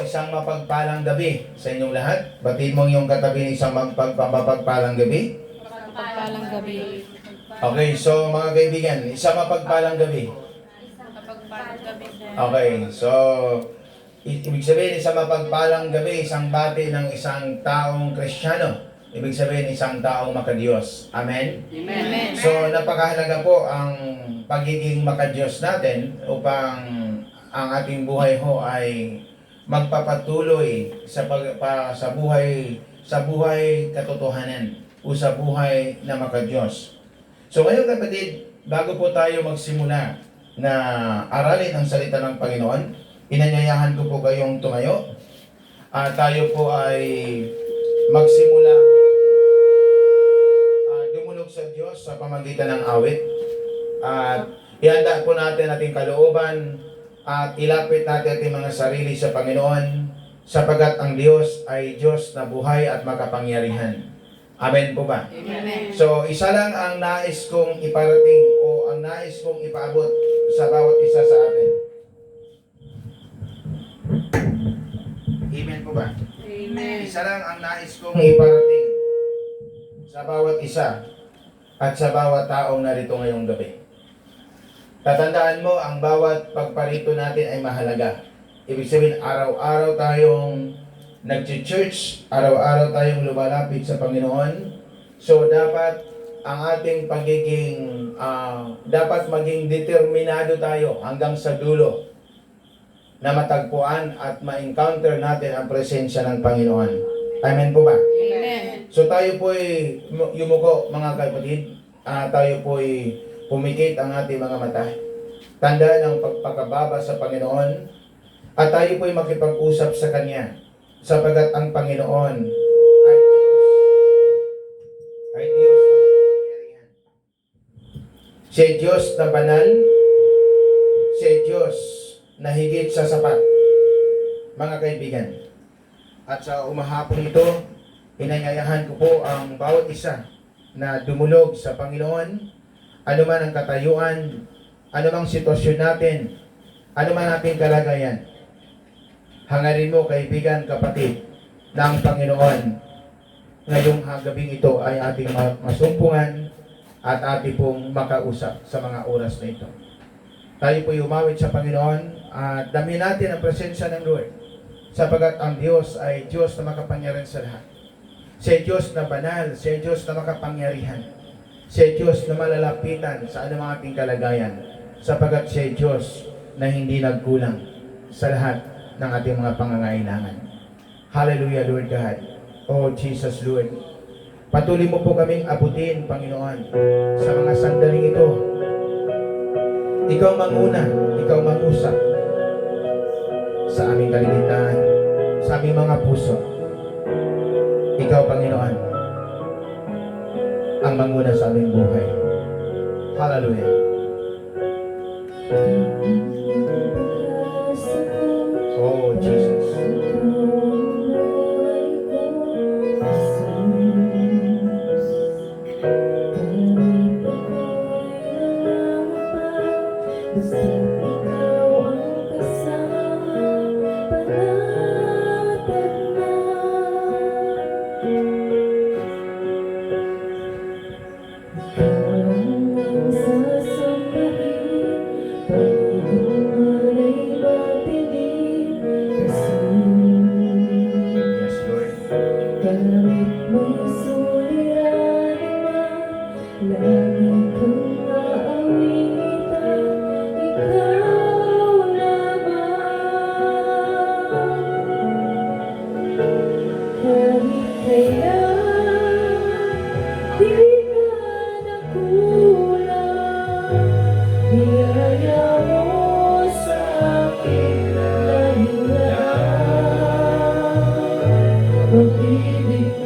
isang mapagpalang gabi sa inyong lahat. Batiin mo yung katabi ng isang mapagpalang gabi. Mapagpalang gabi. Okay, so mga kaibigan, isang mapagpalang gabi. Mapagpalang gabi. Okay, so ibig sabihin isang mapagpalang gabi, isang bati ng isang taong Kristiyano. Ibig sabihin isang taong makadiyos. Amen? Amen. So napakahalaga po ang pagiging makadiyos natin upang ang ating buhay ho ay magpapatuloy sa buhay katotohanan o sa buhay na makadiyos. So ngayon kapatid, bago po tayo magsimula na aralin ang salita ng Panginoon, inanyayahan ko po kayong tumayo at tayo po ay magsimula dumulog sa Diyos sa pamagitan ng awit at ihanda po natin ating kalooban at ilapit natin ating mga sarili sa Panginoon sapagat ang Diyos ay Diyos na buhay at makapangyarihan. Amen po ba? Amen. So, isa lang ang nais kong iparating o ang nais kong ipaabot sa bawat isa sa atin. Amen po ba? Amen. Isa lang ang nais kong iparating sa bawat isa at sa bawat taong narito ngayong gabi. Tatandaan mo, ang bawat pagparito natin ay mahalaga. Ibig sabihin, araw-araw tayong nag-church, araw-araw tayong lumalapit sa Panginoon. So, dapat ang ating dapat maging determinado tayo hanggang sa dulo na matagpuan at ma-encounter natin ang presensya ng Panginoon. Amen po ba? Amen. So, tayo po'y yumuko, mga kapatid. Tayo po'y pumikit ang ating mga mata. Tandaan ang pagpakababa sa Panginoon at tayo po'y makipag-usap sa Kanya sapagat ang Panginoon ay Diyos na makapangyarihan. Siya ay Diyos na banal, siya ay Diyos na higit sa sapat, mga kaibigan. At sa umahapong ito, inanyayahan ko po ang bawat isa na dumulog sa Panginoon, ano man ang katayuan, ano mang sitwasyon natin, ano man ating kalagayan. Hangarin mo, kaibigan, kapatid, na ang Panginoon ngayong gabing ito ay ating masumpungan at ating pong makausap sa mga oras na ito. Tayo po umawit sa Panginoon at dami natin ang presensya ng Lord sapagat ang Diyos ay Diyos na makapangyarihan sa lahat. Siya Diyos na banal, siya Diyos na makapangyarihan. Siya Diyos na malalapitan sa anumang ating kalagayan sapagat siya Diyos na hindi nagkulang sa lahat ng ating mga pangangailangan. Hallelujah, Lord God. Oh, Jesus, Lord. Patuloy mo po kaming abutin, Panginoon, sa mga sandaling ito. Ikaw manguna, ikaw mangusap sa aming kalimitan, sa aming mga puso. Ikaw, Panginoon, ang manguna sa aming buhay. Hallelujah. Oh, Jesus. Pag-ibig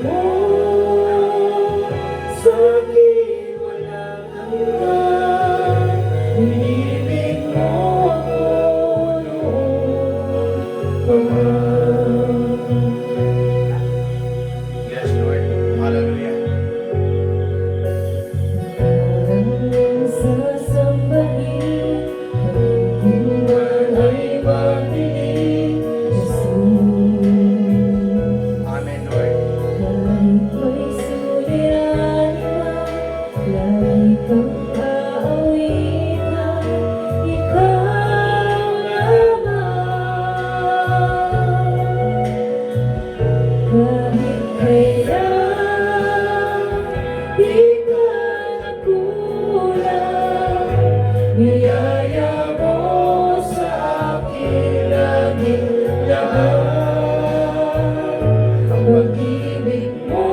Ang pag-ibig mo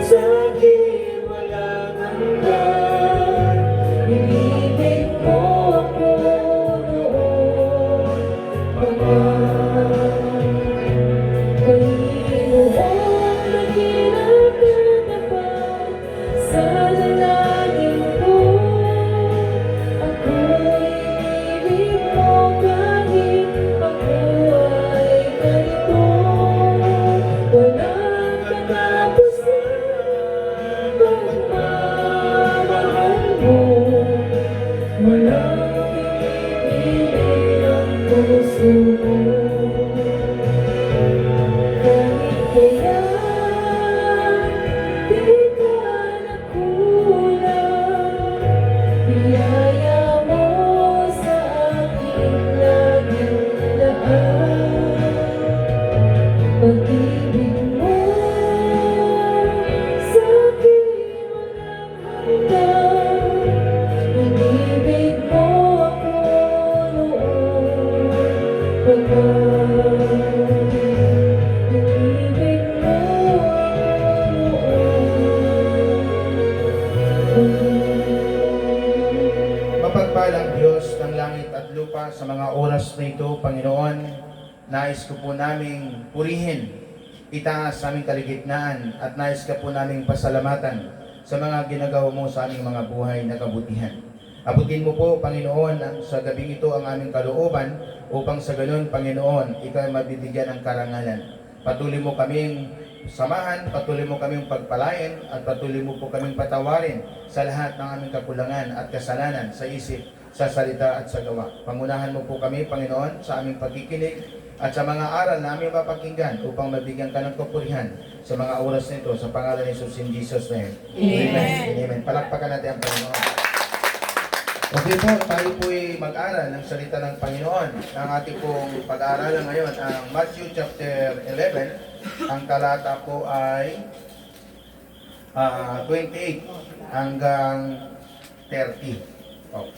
sa akin walang hanggan. Inibig mo ako noon pa man. Kanino ang nakinakatapat sa lalagin ko? Ako'y inibig mo kahit ako ay ganito. Walang katapusan pagmamahal mo. Walang pinipili ang puso mo. Kahit kailan di ka nakulang, biyaya mo sa aking laging daan. Pag-ibig mo sa akin walang hanggan. Inibig mo ako noon pa man. Inibig mo ako noon. Mapagpalang Diyos ng langit at lupa sa mga oras na ito, Panginoon, nais ko po naming purihin, itaas sa aming kaligitnaan at nais ka po naming pasalamatan sa mga ginagawa mo sa aming mga buhay na kabutihan. Abutin mo po, Panginoon, sa gabing ito ang aming kalooban upang sa ganun, Panginoon, ikaw ay mabibigyan ng karangalan. Patuloy mo kaming samahan, patuloy mo kaming pagpalain, at patuloy mo po kaming patawarin sa lahat ng aming kakulangan at kasalanan sa isip, sa salita at sa gawa. Pangunahan mo po kami, Panginoon, sa aming pagkikinig at sa mga aral na aming mapakinggan upang mabigyan ka ng kapurihan sa mga oras nito sa pangalan ni Jesus in Jesus' name. Amen. Amen. Palakpakan natin ang Panginoon. Okay po, tayo po'y mag-aral ng salita ng Panginoon. Ang ating pong pag-aaralan ngayon ang Matthew chapter 11. Ang talata po ay 28 hanggang 30. Oh.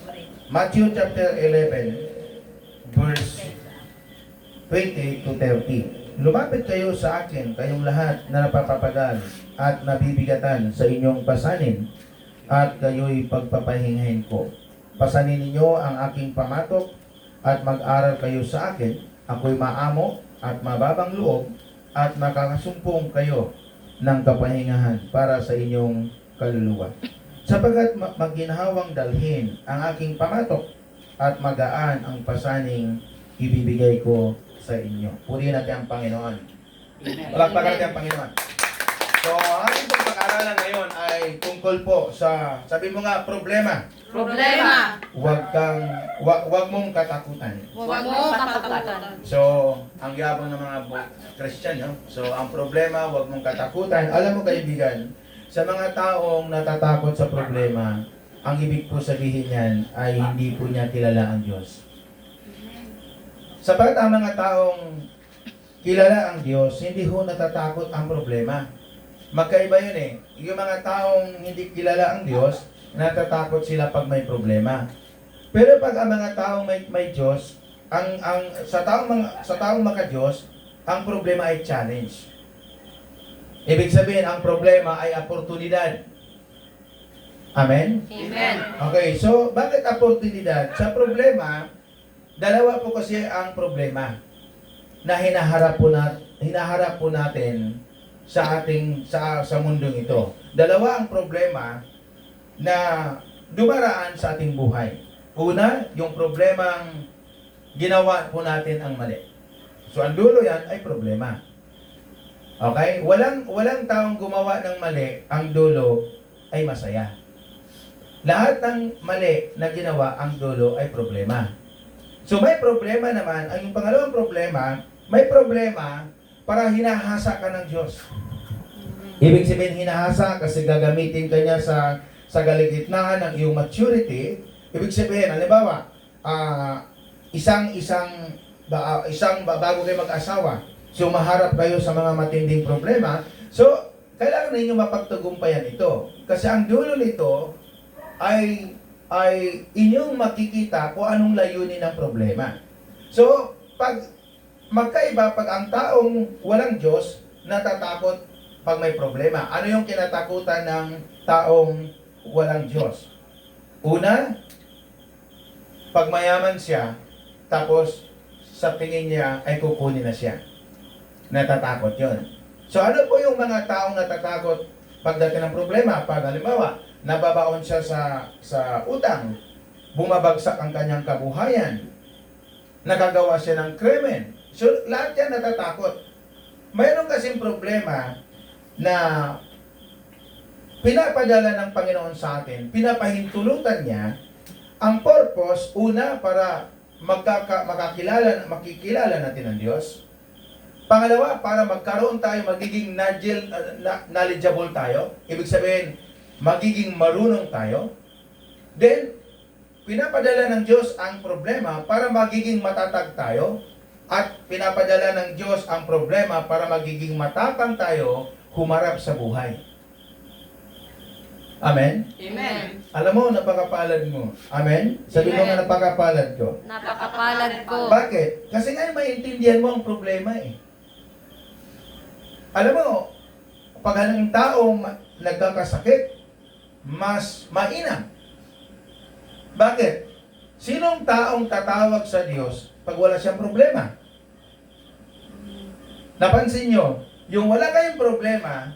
Matthew chapter 11 verse 28 to 30. Lumapit kayo sa akin, kayong lahat na napapapagal at nabibigatan sa inyong pasanin, at kayo'y pagpapahingahin ko. Pasanin ninyo ang aking pamatok at mag-aral kayo sa akin. Ako'y maamo at mababang loob at makakasumpong kayo ng kapahingahan para sa inyong kaluluwa. Sapagkat maginhawang dalhin ang aking pamatok at magaan ang pasaning ibibigay ko sa inyo. Purihin natin ang Panginoon. Palakpakan natin ang Panginoon. So, ang ating pong pag-aaralan ngayon ay tungkol po sa, sabi mo nga, problema. Problema. Wag mong katakutan. Huwag mo katakutan. So, ang yabang ng mga Christian, no? So, ang problema, wag mong katakutan. Alam mo, kaibigan, sa mga taong natatakot sa problema, ang ibig po sabihin niyan ay hindi po niya kilala ang Diyos. Sapat ang mga taong kilala ang Diyos, hindi ho natatakot ang problema. Magkaiba yun eh. Yung mga taong hindi kilala ang Diyos, natatakot sila pag may problema. Pero pag ang mga taong may Diyos, sa taong maka-Diyos, ang problema ay challenge. Ibig sabihin, ang problema ay oportunidad. Amen? Amen. Okay, so bakit oportunidad? Sa problema, dalawa po kasi ang problema na hinaharap po natin sa mundong ito. Dalawa ang problema na dumaraan sa ating buhay. Una, yung problemang ginawa po natin ang mali. So ang dulo yan ay problema. Okay? Walang taong gumawa ng mali, ang dulo ay masaya. Lahat ng mali na ginawa, ang dulo ay problema. So may problema naman, ang yung pangalawang problema, may problema para hinahasa ka ng Diyos. Ibig sabihin hinahasa kasi gagamitin ka niya sa kaligitnaan ng iyong maturity. Ibig sabihin, halimbawa, bago kayo mag-asawa, so maharap kayo sa mga matinding problema, so kailangan ninyo mapagtagumpayan ito. Kasi ang dulo nito ay inyong makikita kung anong layunin ng problema. So, magkaiba pag ang taong walang Diyos natatakot pag may problema. Ano yung kinatakutan ng taong walang Diyos? Una, pag mayaman siya, tapos sa tingin niya ay kukunin na siya. Natatakot yon. So ano po yung mga taong natatakot pagdating ng problema? Pag halimbawa, nababaon siya sa utang, bumabagsak ang kanyang kabuhayan, nakagawa siya ng krimen. So lahat yan natatakot. Mayroon kasing problema na pinapadala ng Panginoon sa atin, pinapahintulutan niya ang purpose, una, para makikilala natin ang Diyos. Pangalawa, para magkaroon tayo, magiging knowledgeable tayo. Ibig sabihin, magiging marunong tayo. Then, pinapadala ng Diyos ang problema para magiging matatag tayo. At pinapadala ng Diyos ang problema para magiging matapang tayo humarap sa buhay. Amen? Amen. Alam mo, napakapalad mo. Amen? Sabi mo nga, napakapalad ko. Napakapalad ko. Bakit? Kasi nga maintindihan mo ang problema eh. Alam mo, pag ang taong nagkakasakit, mas mainam. Bakit? Sinong taong tatawag sa Diyos pag wala siyang problema? Napansin nyo, yung wala kayong problema,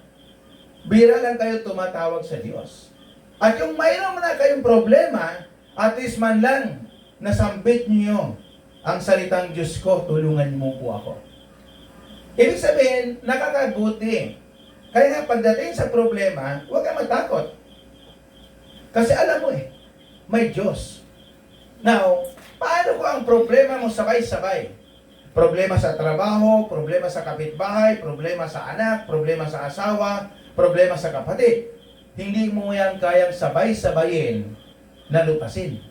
bira lang kayo tumatawag sa Diyos. At yung mayroon na kayong problema, at least man lang, nasambit niyo ang salitang Diyos ko, tulungan mo po ako. Ibig sabihin, nakakabuti. Kaya nga pagdating sa problema, huwag kang matakot. Kasi alam mo may Diyos. Now, paano ko ang problema mo sabay-sabay? Problema sa trabaho, problema sa kapitbahay, problema sa anak, problema sa asawa, problema sa kapatid. Hindi mo yan kayang sabay-sabayin na lutasin.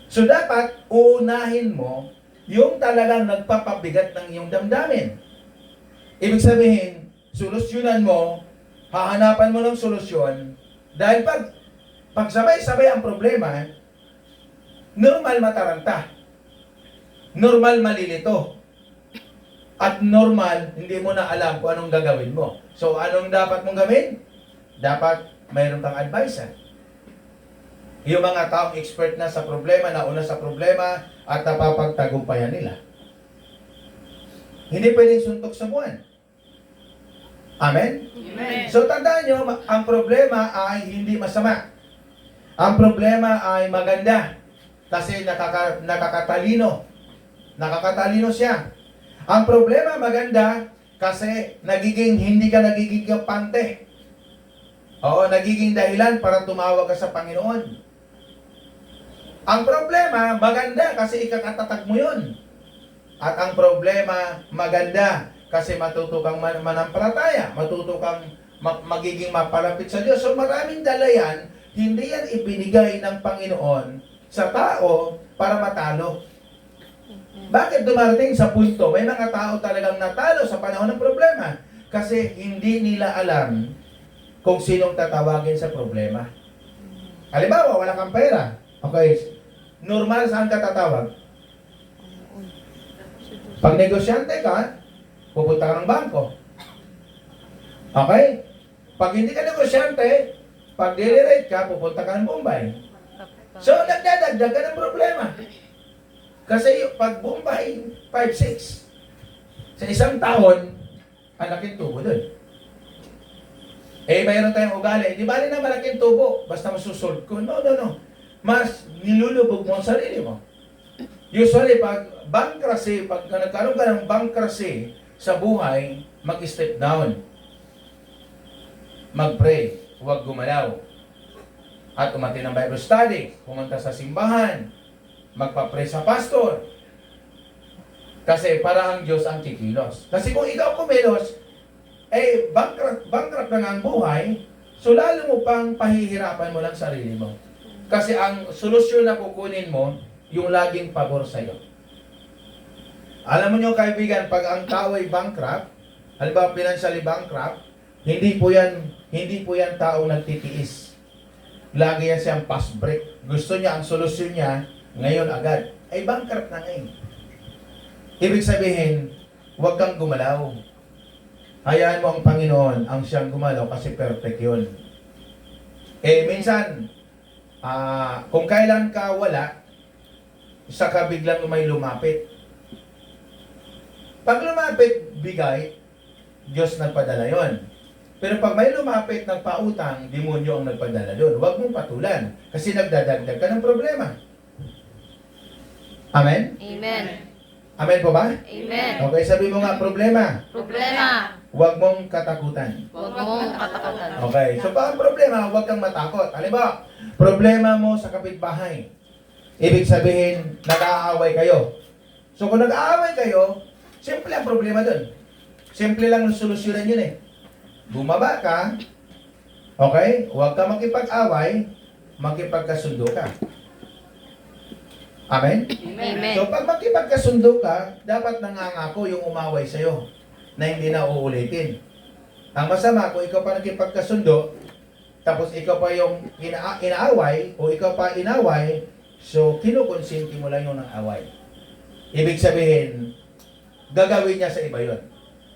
So dapat, uunahin mo yung talagang nagpapabigat ng iyong damdamin. Ibig sabihin, solusyonan mo, hahanapan mo ng solusyon, dahil pag sabay-sabay ang problema, normal mataranta, normal malilito, at normal hindi mo na alam kung anong gagawin mo. So anong dapat mong gawin? Dapat mayroon kang advisor. Yung mga taong expert na sa problema, nauna sa problema, at napapagtagumpayan nila. Hindi pwedeng suntok sa buwan. Amen? Amen. So tandaan nyo, ang problema ay hindi masama. Ang problema ay maganda. Kasi nakakatalino. Nakakatalino siya. Ang problema maganda kasi hindi ka nagiging kampante. Oo, nagiging dahilan para tumawag ka sa Panginoon. Ang problema maganda kasi ikakatatag mo yun. At ang problema maganda kasi matuto kang manampalataya, matuto kang magiging mapalapit sa Diyos. So maraming dala yan, hindi yan ibinigay ng Panginoon sa tao para matalo. Bakit dumarating sa punto? May mga tao talagang natalo sa panahon ng problema kasi hindi nila alam kung sinong tatawagin sa problema. Halimbawa, wala kang pera. Okay, normal saan ka tatawag? Pag negosyante ka, pupunta ka ng bangko. Okay? Pag hindi ka negosyante, pag daily rate ka, pupunta ka ng Bombay. So, nagdadagdag ka ng problema. Kasi pag Bombay, 5-6. Sa isang taon, ang laking tubo dun. Mayroon tayong ugali. Di bali na malaking tubo, basta masusolve ko. No. Mas nilulubog mo ang sarili mo. Usually, pag bankruptcy, pag nagkaroon ka ng bankruptcy sa buhay, mag-step down. Mag-pray, huwag gumalaw. At umati ng Bible study, pumunta sa simbahan, magpa-pray sa pastor. Kasi para ang Diyos ang kikilos. Kasi kung ikaw kumilos, bankrupt na nga ang buhay, so lalo mo pang pahihirapan mo lang sarili mo. Kasi ang solusyon na kukunin mo, yung laging pabor sa'yo. Alam mo nyo kaibigan, pag ang tao ay bankrupt, halimbawa financially bankrupt, hindi po yan taong nagtitiis. Lagi yan siyang fast break. Gusto niya, ang solusyon niya, ngayon agad. Ay bankrupt na ngayon. Ibig sabihin, huwag kang gumalaw. Hayaan mo ang Panginoon ang siyang gumalaw kasi perfect yun. Minsan, kung kailan ka wala, saka biglang may lumapit. Pag lumapit, bigay, Diyos nagpadala yon. Pero pag may lumapit ng pautang, demonyo ang nagpadala doon. Huwag mong patulan kasi nagdadagdag ka ng problema. Amen? Amen. Amen po ba? Amen. Okay, sabi mo nga problema. Problema. Huwag mong katakutan. Huwag mong katakutan. Okay, so pag problema, huwag kang matakot. Halimbawa, problema mo sa kapitbahay. Ibig sabihin, nag-aaway kayo. So kung nag-aaway kayo, simple ang problema doon. Simple lang ang solusyonan yun eh. Bumaba ka, okay? Huwag ka makipag-away, makipagkasundo ka. Amen? Amen. So pag makipagkasundo ka, dapat nangangako yung umaway sa'yo na hindi na uulitin. Ang masama, kung ikaw pa nakipagkasundo, tapos ikaw pa yung inaaway, o ikaw pa inaway, so kinukonsinti mo lang yung ng away. Ibig sabihin, gagawin niya sa iba yun.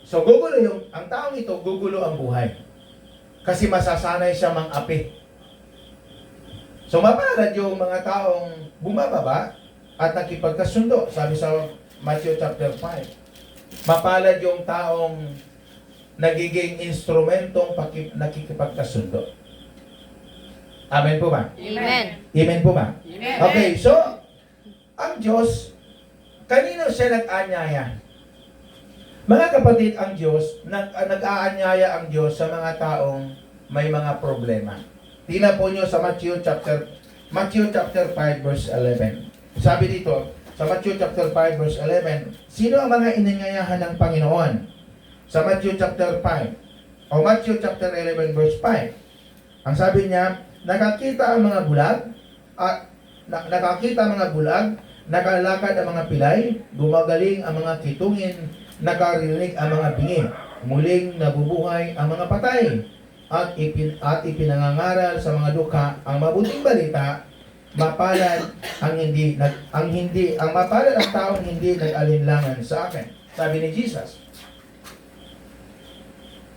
So gugulo ang taong ito, gugulo ang buhay. Kasi masasanay siya mang-api. So mapalad yung mga taong bumababa at nakipagkasundo. Sabi sa Matthew chapter 5. Mapalad yung taong nagiging instrumentong nakikipagkasundo. Amen po ba? Amen. Amen po ba? Amen. Okay, so ang Diyos, kanino siya nag-anyaya? Mga kapatid, ang Diyos, nag-aanyaya ang Diyos sa mga taong may mga problema. Tingnan po nyo sa Matthew chapter 5 verse 11. Sabi dito, sa Matthew chapter 5 verse 11, sino ang mga inanyayahan ng Panginoon? Sa Matthew chapter 5, o Matthew chapter 11 verse 5, ang sabi niya, nakakita ang mga bulag, nakalakad ang mga pilay, gumagaling ang mga kitungin, nakarinig ang mga bingi, muling nabubuhay ang mga patay, at ipinangangaral sa mga dukha ang mabuting balita. Mapalad ang mapalad ang taong hindi nag-alinlangan sa akin. Sabi ni Jesus.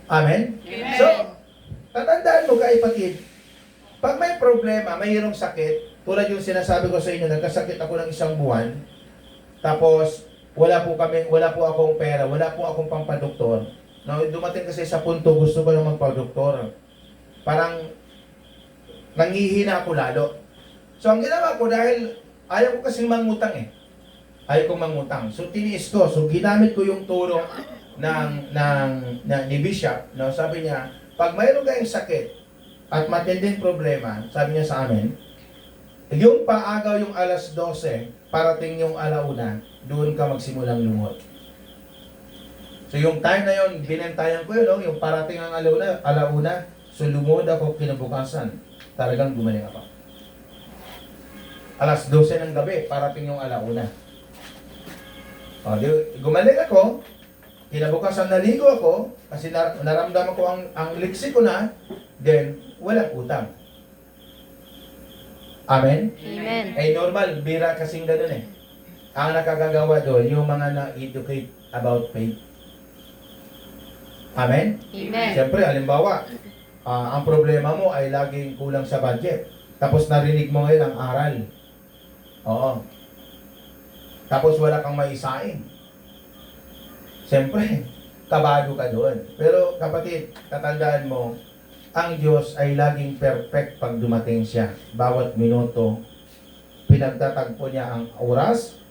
Amen? Amen. So, tatandaan mo kapatid, pag may problema, mayroong sakit, tulad yung sinasabi ko sa inyo, nagkasakit ako ng isang buwan, tapos wala po akong pera, wala po akong pampadoktor. No, dumating kasi sa punto, gusto ko na magpa-doktor. Parang nangihina ako lalo. So ang ginawa ko, dahil ayaw ko kasing mangutang eh. Ayaw kong mangutang. So tiniis ko. So ginamit ko yung tulong ni Bishop. No, sabi niya, pag mayroon kayong sakit at matinding problema, sabi niya sa amin, yung paagaw yung alas 12, parating yung alauna, doon ka magsimulang lumot. So yung time na yun, binentayan ko yun, no? Yung parating ang alauna, so lumod ako kinabukasan. Talagang gumaling ako. Alas 12 ng gabi, parating yung alauna. O, gumaling ako, kinabukasan naligo ako, kasi naramdaman ko ang liksi ko na, then walang utang. Amen? Amen. Eh normal, bira kasing ganun eh. Ang nakagagawa doon, yung mga na-educate about faith. Amen? Amen. Siyempre, halimbawa, ang problema mo ay laging kulang sa budget. Tapos narinig mo ngayon ang aral. Oo. Tapos wala kang maisaing. Siyempre, kabado ka doon. Pero kapatid, tatandaan mo, ang Diyos ay laging perfect pag dumating siya. Bawat minuto, pinagtatagpo niya ang oras,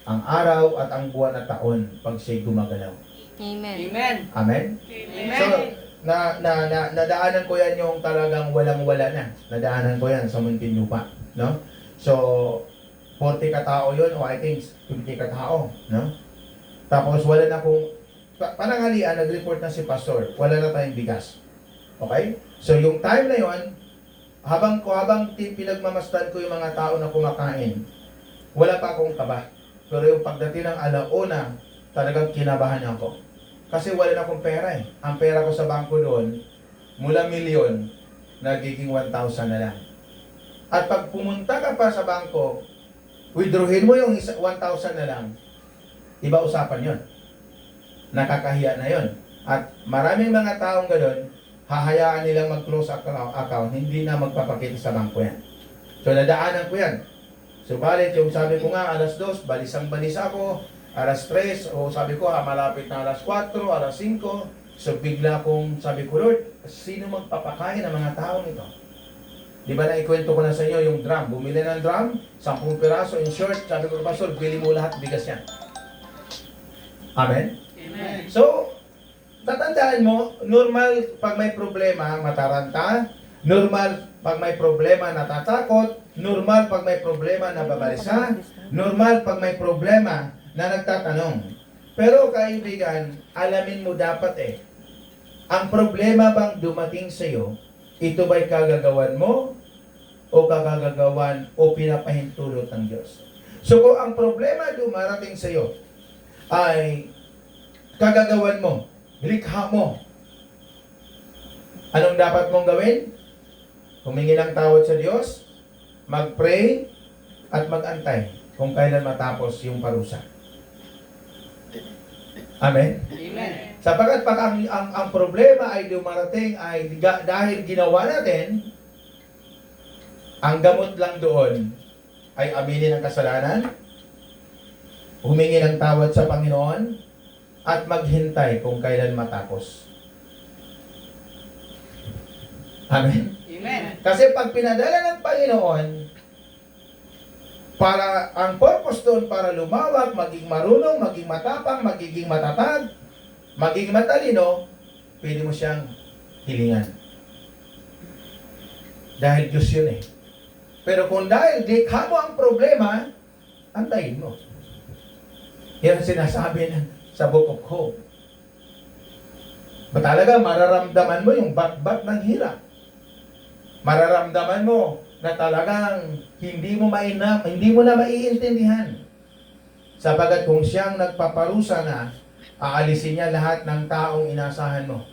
ang araw, at ang buwan at taon pag siya'y gumagalaw. Amen. Amen. Amen? Amen. So, nadaanan ko yan yung talagang walang-wala na. Nadaanan ko yan sa Muntinlupa. No? So, 40 katao yun, o I think 50 katao. No? Tapos wala na kung, pananghalian, nag-report na si Pastor, wala na tayong bigas. Okay? So, yung time na yun, habang pinagmamasdan ko yung mga tao na kumakain, wala pa akong kaba. Pero yung pagdating ng alauna, talagang kinabahan ako. Kasi wala na akong pera eh. Ang pera ko sa bangko doon, mula milyon, nagiging 1,000 na lang. At pag pumunta ka pa sa bangko, withdrawin mo yung 1,000 na lang, Iba usapan yon. Nakakahiya na yon. At maraming mga taong gano'n, hahayaan nilang mag-close account, hindi na magpapakita sa bangko yan. So, nadaanan ko yan. Subalit, yung sabi ko nga, alas 2, balisang-balis ako, alas 3, o sabi ko, malapit na alas 4, alas 5, so bigla kong sabi ko, Lord, sino magpapakain ng mga taong ito? Di ba naikwento ko na sa inyo yung drum? Bumili ng drum, 10 piraso, in short, sabi ko, Pastor, bili mo lahat, bigas yan. Amen? Amen. So, tatandaan mo, normal pag may problema, mataranta. Normal pag may problema, natatakot. Normal pag may problema, nababalisa. Normal pag may problema, na nagtatanong. Pero kaibigan, alamin mo dapat ang problema bang dumating sa iyo, ito ba'y kagagawan mo o kagagawan o pinapahintulot ng Diyos? So kung ang problema dumarating sa iyo ay kagagawan mo, likha mo, anong dapat mong gawin? Humingi ng tawad sa Diyos, mag-pray, at mag-antay kung kailan matapos yung parusa. Amen? Amen. Sapagkat pag ang problema ay dumarating ay dahil ginawa natin, ang gamot lang doon ay aminin ang kasalanan, humingi ng tawad sa Panginoon, at maghintay kung kailan matapos. Amen? Amen. Kasi pag pinadala ng Panginoon, para ang purpose doon para lumawak, maging marunong, maging matapang, magiging matatag, maging matalino, pwede mo siyang hilingan. Dahil Diyos yun Pero kung dahil dikha mo ang problema, antayin mo. Yan ang sinasabi sa Book of Hope. Ba talaga mararamdaman mo yung bat-bat ng hirap. Mararamdaman mo na talagang hindi mo na maiintindihan. Sapagat kung siyang nagpaparusa na, aalisin niya lahat ng taong inasahan mo.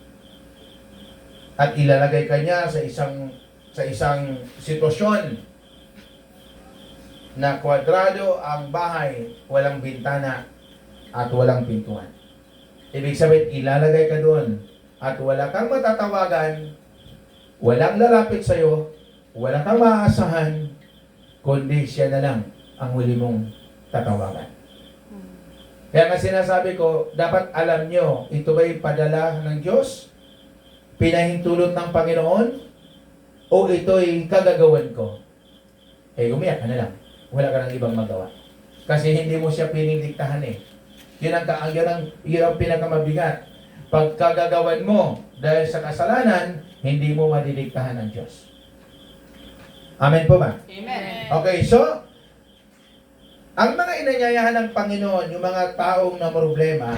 At ilalagay ka niya sa isang sitwasyon na kwadrado ang bahay, walang bintana at walang pintuan. Ibig sabihin, ilalagay ka doon at wala kang matatawagan, walang lalapit sa'yo, wala kang maaasahan, kundi siya na lang ang huli mong tatawagan. Kaya nga sinasabi ko, dapat alam nyo, ito ba'y padala ng Diyos? Pinahintulot ng Panginoon? O ito'y kagagawan ko? Umiyak ka na lang. Wala ka ng ibang magawa. Kasi hindi mo siya pinindiktahan Yun ang pinakamabigat. Pag kagagawan mo dahil sa kasalanan, hindi mo madidiktahan ng Diyos. Amen po ba? Amen. Okay, so, ang mga inanyayahan ng Panginoon, yung mga taong na problema,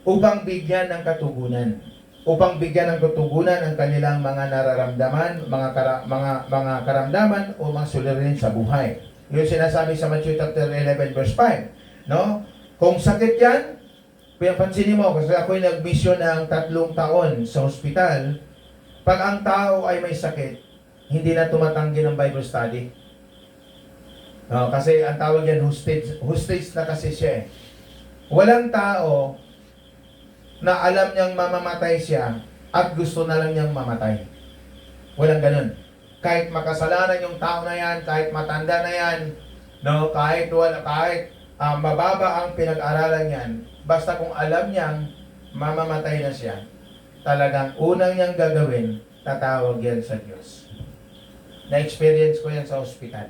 upang bigyan ng katugunan. Upang bigyan ng katugunan ang kanilang mga nararamdaman, mga karamdaman o mga suliranin sa buhay. Yung sinasabi sa Matthew chapter 11 verse 5. No? Kung sakit yan, pinapansinin mo, kasi ako'y nag-mission ng 3 taon sa ospital, pag ang tao ay may sakit, hindi na tumatanggi ng Bible study. No, kasi ang tawag yan, hostage na kasi siya Walang tao na alam niyang mamamatay siya at gusto na lang niyang mamatay. Walang ganun. Kahit makasalanan yung tao na yan, kahit matanda na yan, no, kahit mababa ang pinag-aralan niyan, basta kung alam niyang mamamatay na siya, talagang unang niyang gagawin, tatawag yan sa Diyos. Na-experience ko yan sa ospital.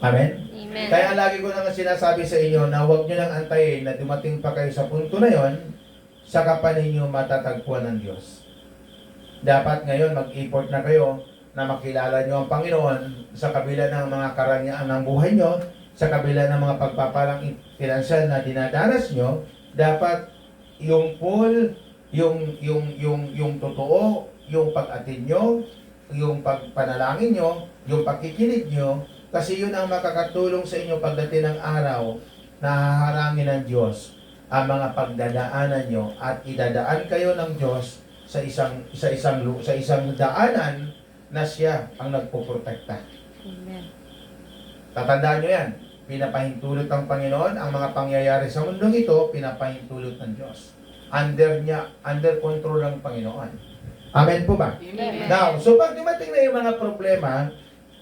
Amen? Amen. Kaya lagi ko nang sinasabi sa inyo na huwag nyo nang antayin na dumating pa kayo sa punto na yon, saka pa ninyo matatagpuan ng Diyos. Dapat ngayon mag-effort na kayo na makilala nyo ang Panginoon sa kabila ng mga karangyaan ng buhay nyo, sa kabila ng mga pagpapalang financial na dinadanas nyo. Dapat yung full, yung totoo, yung pag-atin nyo, yung pagpanalangin nyo, yung pagkikinig nyo, kasi yun ang makakatulong sa inyo pagdating ng araw na haharangin ng Diyos ang mga pagdadaanan nyo at idadaan kayo ng Diyos sa isang daanan na siya ang nagpoprotekta. Amen. Tatandaan nyo yan. pinapahintulot ng Panginoon. Ang mga pangyayari sa mundong ito, pinapahintulot ng Diyos. Under control ng Panginoon. Amen po ba? Amen. Now, so pag dumating na yung mga problema,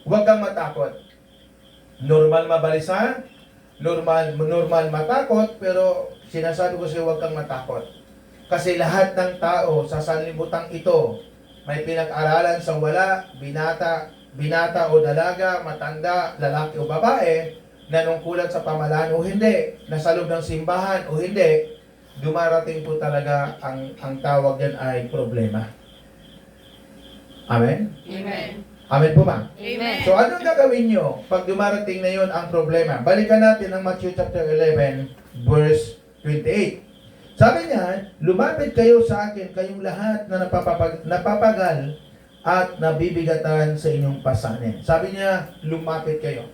huwag kang matakot. Normal mabalisa, normal matakot, pero sinasabi ko sa'yo, huwag kang matakot. Kasi lahat ng tao sa sanlibutan ito, may pinag-aralan sa wala, binata o dalaga, matanda, lalaki o babae, nanungkulan sa pamalaan o hindi, nasa loob ng simbahan o hindi, dumarating po talaga ang tawag yan ay problema. Amen? Amen. Amen po ba? Amen. So anong gagawin nyo pag dumarating na yon ang problema? Balikan natin ang Matthew chapter 11, verse 28. Sabi niya, lumapit kayo sa akin, kayong lahat na napapagal at nabibigatan sa inyong pasanin. Sabi niya, lumapit kayo.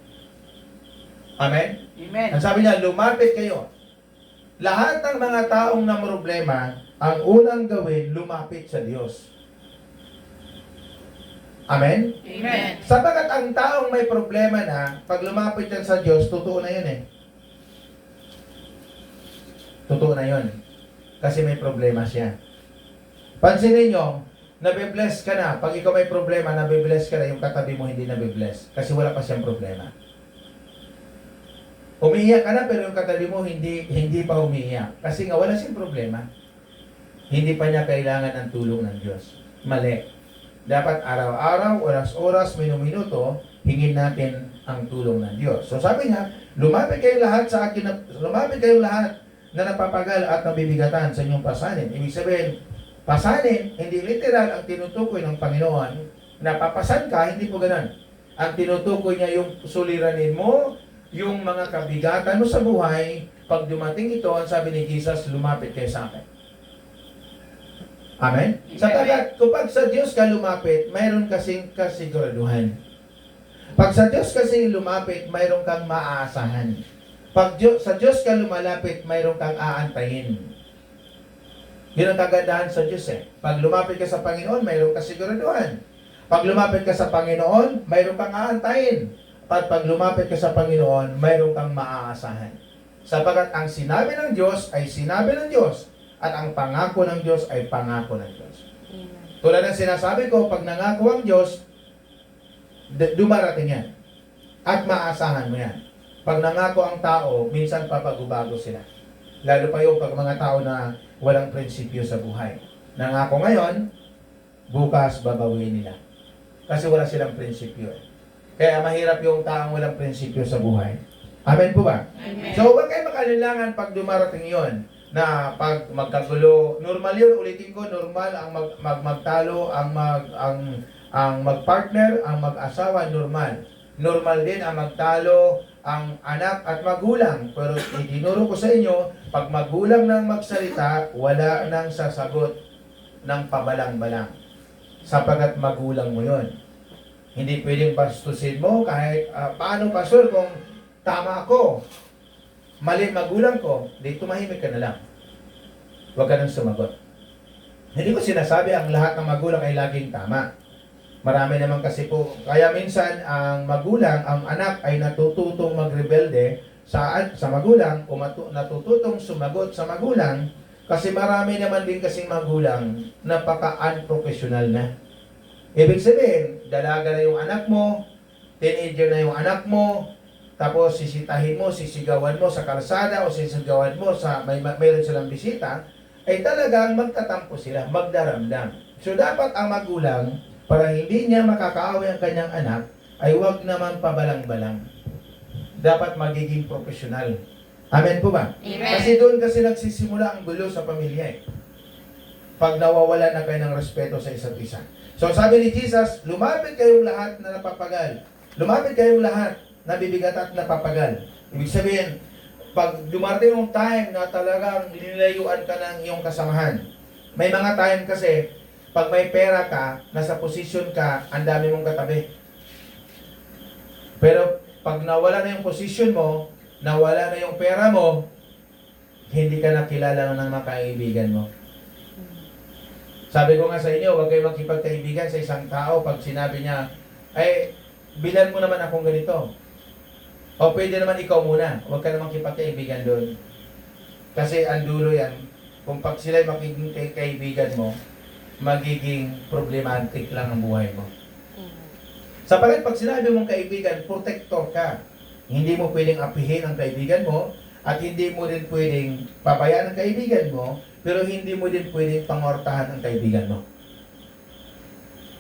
Amen? Amen. Ang sabi niya, lumapit kayo. Lahat ng mga taong na problema, ang unang gawin, lumapit sa Diyos. Amen? Amen. Sapagat ang taong may problema na, pag lumapit yan sa Diyos, totoo na yun eh. Totoo na yun. Kasi may problema siya. Pansinin nyo, nabibless ka na. Pag ikaw may problema, nabibless ka na, yung katabi mo hindi nabibless. Kasi wala pa siyang problema. Umiiyak ka na, pero yung katabi mo hindi pa umiiyak. Kasi nga wala siyang problema. Hindi pa niya kailangan ng tulong ng Diyos. Mali. Dapat araw-araw, oras-oras, minuto, hingin natin ang tulong ng Diyos. So sabi niya, lumapit kayong lahat sa akin, lumapit kayong lahat na napapagal at nabibigatan sa inyong pasanin. Ibig sabihin, pasanin, hindi literal ang tinutukoy ng Panginoon. Napapasan ka, hindi po ganun. Ang tinutukoy niya yung suliranin mo, yung mga kabigatan mo sa buhay. Pag dumating ito, ang sabi ni Jesus, lumapit kayo sa akin. Amen? Sapagkat kapag sa Diyos ka lumapit, mayroon kasing kasiguraduhan. Pag sa Diyos kasi lumapit, mayroon kang maaasahan. Pag sa Diyos ka lumalapit, mayroon kang aantayin. Yun ang kagandahan sa Diyos eh. Pag lumapit ka sa Panginoon, mayroon kasiguraduhan. Pag lumapit ka sa Panginoon, mayroon kang aantayin. At pag lumapit ka sa Panginoon, mayroon kang maaasahan. Sapagkat ang sinabi ng Diyos ay sinabi ng Diyos. At ang pangako ng Diyos ay pangako ng Diyos. Amen. Tulad ng sinasabi ko, pag nangako ang Diyos, dumarating yan. At maaasahan mo yan. Pag nangako ang tao, minsan papagubago sila. Lalo pa yung pag mga tao na walang prinsipyo sa buhay. Nangako ngayon, bukas babawiin nila. Kasi wala silang prinsipyo. Kaya mahirap yung taong walang prinsipyo sa buhay. Amen po ba? Amen. So huwag kayo makalilangan pag dumarating yon na pag magkagulo, normal yun, ulitin ko, normal ang magtalo, ang magpartner, ang mag-asawa, normal. Normal din ang magtalo, ang anak at magulang. Pero itinuro ko sa inyo, pag magulang nang magsalita, wala nang sasagot ng pabalang-balang. Sapagat magulang mo yon. Hindi pwedeng bastusin mo kahit paano pastor kung tama ako. Mali magulang ko, di tumahimik ka na lang. Huwag ka nang sumagot. Hindi ko sinasabi ang lahat ng magulang ay laging tama. Marami naman kasi po, kaya minsan ang magulang, ang anak ay natututong magrebelde sa magulang o natututong sumagot sa magulang kasi marami naman din kasing magulang napaka-unprofessional na. Ibig sabihin, dalaga na yung anak mo, teenager na yung anak mo, tapos sisitahin mo, sisigawan mo sa kalsada o sisigawan mo sa mayroon silang bisita, ay talagang magtatampo sila, magdaramdam. So dapat ang magulang, para hindi niya makakaaway ang kanyang anak, ay huwag naman pabalang-balang. Dapat magiging profesional. Amen po ba? Amen. Kasi doon kasi nagsisimula ang gulo sa pamilya eh. Pag nawawala na kayo ng respeto sa isa't isa. So sabi ni Jesus, lumapit kayong lahat na napapagal. Lumapit kayong lahat na bibigat at napapagal. Ibig sabihin, pag dumating yung time na talagang nilayuan ka ng iyong kasamahan. May mga time kasi, pag may pera ka, nasa posisyon ka, ang dami mong katabi. Pero pag nawala na yung posisyon mo, nawala na yung pera mo, hindi ka nakilala ng mga kaibigan mo. Sabi ko nga sa inyo, huwag kayo makipagkaibigan sa isang tao pag sinabi niya, ay, bilan mo naman akong ganito. O pwede naman ikaw muna. Huwag ka naman kipagkaibigan doon. Kasi ang dulo yan, kung pag sila'y magiging kaibigan mo, magiging problematic lang ang buhay mo. Sapagkat pag sinabi mong kaibigan, protector ka. Hindi mo pwedeng apihin ang kaibigan mo at hindi mo din pwedeng pabayaan ang kaibigan mo, pero hindi mo din pwedeng pangortahan ang kaibigan mo.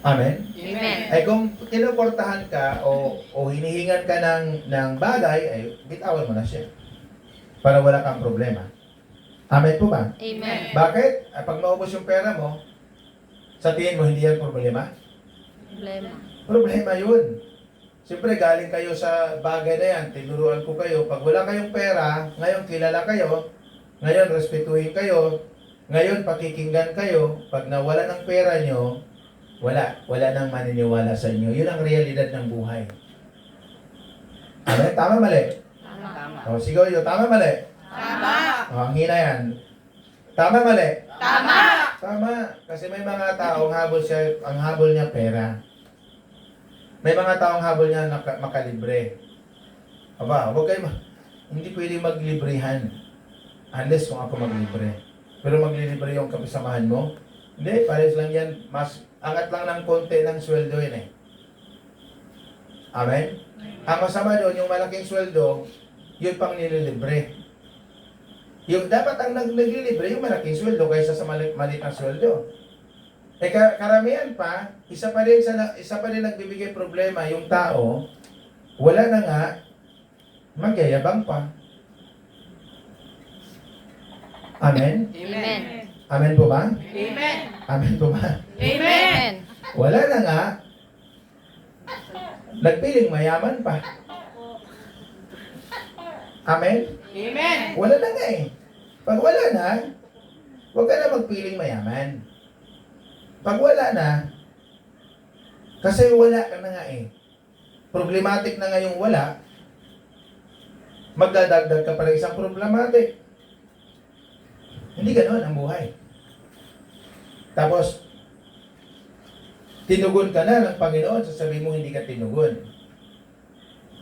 Amen? Amen. Ay kung kinuportahan ka o hinihingan ka ng bagay, ay bitawan mo na siya. Para wala kang problema. Amen po ba? Amen. Bakit? Ay, pag maubos yung pera mo, sa tingin mo hindi yan problema? Problema. Problema yun. Siyempre galing kayo sa bagay na yan, tinuruan ko kayo. Pag wala kayong pera, ngayon kilala kayo, ngayon respetuhin kayo, ngayon pakikinggan kayo, pag nawala ng pera nyo, wala nang maniniwala sa inyo. Yun ang realidad ng buhay. Amen? Tama, mali? Tama. O, sigaw yun. Tama, mali? Tama. O, ang hina yan. Tama, mali? Tama. Tama. Kasi may mga taong ang habol niya pera. May mga taong habol niya makalibre. Aba, huwag kayo hindi pwede maglibrehan. Unless kung ako maglibre. Pero maglilibre yung kapisamahan mo, hindi, pares lang yan. Mas angat lang ng konti ng sweldo yun eh. Amen? Ang masama doon, yung malaking sweldo, yun pang nililibre. Yung dapat ang naglilibre, yung malaking sweldo kaysa sa maliit na sweldo. Eh karamihan pa, isa pa rin nagbibigay problema yung tao, wala na nga, magyayabang pa. Amen? Amen. Amen po ba? Amen. Amen po ba? Amen. Wala na nga, nagpiling mayaman pa. Amen? Amen. Wala na nga eh. Pag wala na, huwag ka na magpiling mayaman. Pag wala na, kasi wala ka na nga eh. Problematic na nga yung wala, magdadagdag ka pa ng isang problematic. Hindi ganoon ang buhay. Tapos, tinugon ka na ng Panginoon, sasabihin mo hindi ka tinugon.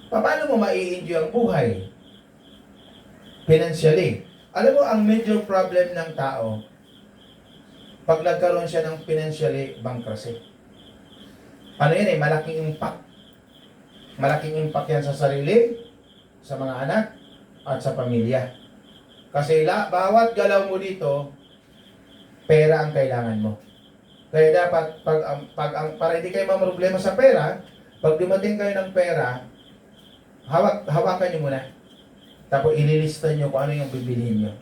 Paano mo mai-enjoy ang buhay? Financially. Alam mo, ang major problem ng tao, pag nagkaroon siya ng financially bankruptcy. Ano yan eh, malaking impact. Malaking impact yan sa sarili, sa mga anak, at sa pamilya. Kasi bawat galaw mo dito, pera ang kailangan mo. Kaya dapat, para hindi kayo mamroblema sa pera, pag dumating kayo ng pera, hawakan nyo muna. Tapos ililista nyo kung ano yung bibilihin nyo.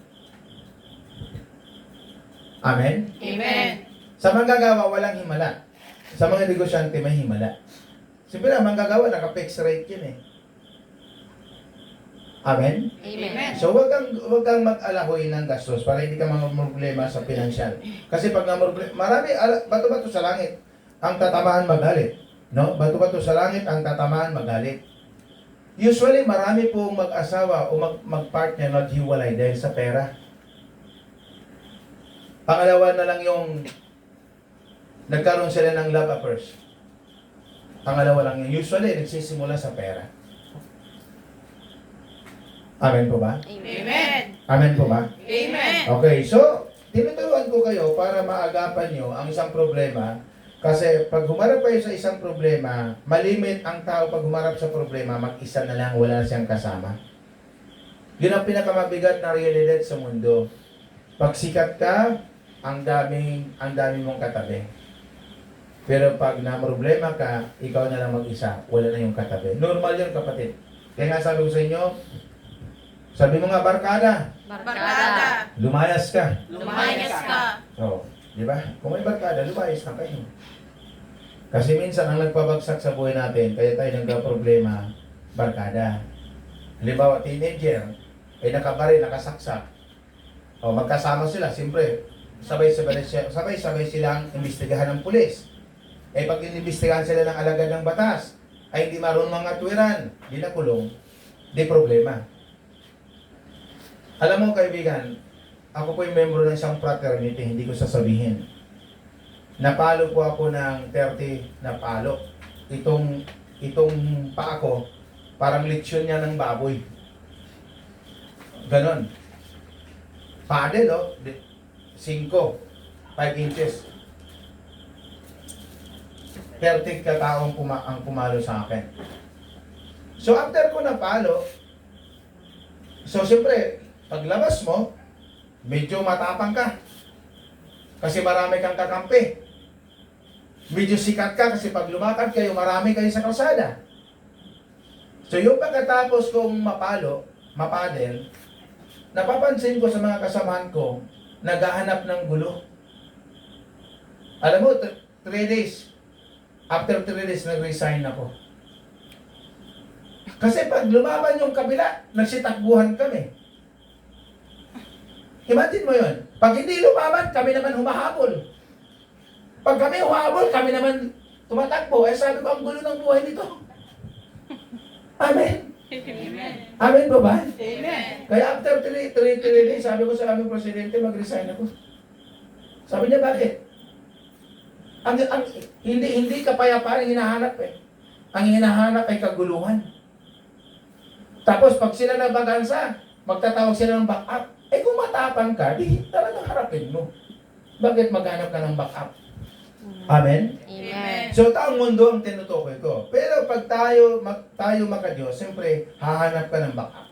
Amen? Amen. Sa manggagawa, walang himala. Sa mga negosyante, may himala. Siyempre, ang manggagawa, naka-fixed rate yun eh. Amen? Amen. So, wag kang mag-alahoy ng gastos para hindi ka problema sa financial. Kasi pag marami, bato-bato sa langit, ang tatamaan magalit. No? Bato-bato sa langit, ang tatamaan magalit. Usually, marami pong mag-asawa o mag-partner naghiwalay dahil sa pera. Pangalawa na lang yung nagkaroon sila ng love affairs. Pangalawa lang yun. Usually, nagsisimula sa pera. Amen po ba? Amen. Amen po ba? Amen. Okay, so, tinuturuan ko kayo para maagapan nyo ang isang problema. Kasi pag humarap kayo sa isang problema, malimit ang tao pag humarap sa problema, mag-isa na lang, wala na siyang kasama. Yun ang pinakamabigat na realidad sa mundo. Pag sikat ka, ang dami mong katabi. Pero pag na-problema ka, ikaw na lang mag-isa, wala na yung katabi. Normal yun, kapatid. Kaya nga sabi ko sa inyo, sabi mo nga, barkada, Barkada. lumayas ka. Lumayas ka. Oo, di ba? Kung may barkada, lumayas na kayo. Kasi minsan ang nagpabagsak sa buhay natin, kaya tayo nagka-problema, barkada. Halimbawa, teenager, ay nakabaril, nakasaksak. O, magkasama sila, siyempre, sabay-sabay silang imbestigahan ng pulis. Eh, pag inimbestigahan sila ng alagad ng batas, ay hindi marunong mga tuwiran, di na kulong, di problema. Alam mo kaibigan, ako po yung membro ng isang fraternity, hindi ko sasabihin. Napalo po ako ng 30 na palo. Itong paa ko, Parang lechon niya ng baboy. Ganon. Paddle, 5, 5 inches. 30 kataong ang pumalo sa akin. So after ko napalo, so siyempre, paglabas mo, medyo matapang ka. Kasi marami kang kakampi. Medyo sikat ka kasi pag lumakad kayo, marami kayo sa kalsada. So yung pagkatapos kong mapadel, napapansin ko sa mga kasamahan ko, naghahanap ng gulo. Alam mo, 3 days. After 3 days, nag-resign ako. Kasi pag lumaban yung kabila, nagsitakbuhan kami. Imagine mo yun. Pag hindi lumaban, kami naman humahabol. Pag kami humahabol, kami naman tumatakbo. Eh sabi ko, ang gulo ng buhay nito. Amen. Amen. Amen po ba? Amen. Kaya after 3 days, sabi ko sa aming presidente, mag-resign ako. Sabi niya, bakit? Hindi kapayapaan ang hinahanap eh. Ang hinahanap ay kaguluhan. Tapos pag sila nabagansa, magtatawag sila ng backup. Eh kung matapang ka, di talagang harapin mo. Bakit maghanap ka ng backup? Amen? Amen. So taong mundo ang tinutukoy ko. Pero pag tayo maka-Diyos, siyempre hahanap ka ng backup.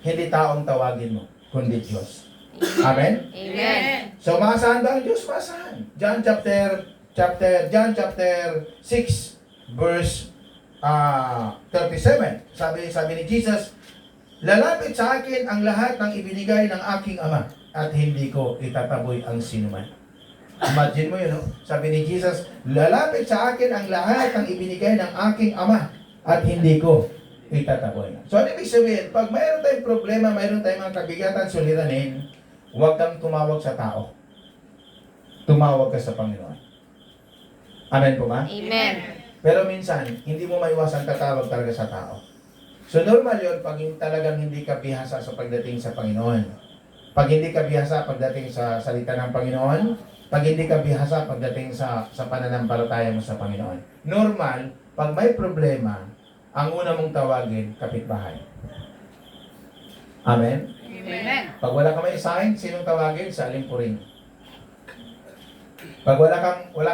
Hindi taong tawagin mo, kundi Diyos. Amen? Amen. So maasahan ba ang Diyos? Maasahan. John chapter 6 verse 37. Sabi ni Jesus, lalapit sa akin ang lahat ng ibinigay ng aking Ama at hindi ko itataboy ang sinuman. Imagine mo yun, no? Sabi ni Jesus, lalapit sa akin ang lahat ng ibinigay ng aking Ama at hindi ko itataboy. So ano ibig sabihin? Pag mayroon tayong problema, mayroon tayong mga kabigatan, suliranin, huwag kang tumawag sa tao. Tumawag ka sa Panginoon. Amen po ba? Amen. Pero minsan, hindi mo maiwasan tatawag talaga sa tao. So normal yun pag talagang hindi ka bihasa sa pagdating sa Panginoon. Pag hindi ka bihasa pagdating sa salita ng Panginoon, pag hindi ka bihasa pagdating sa pananampalataya mo sa Panginoon. Normal, pag may problema, ang una mong tawagin, kapitbahay. Amen? Amen. Pag wala ka may sign, sinong tawagin? Sa alimpuring. Pag wala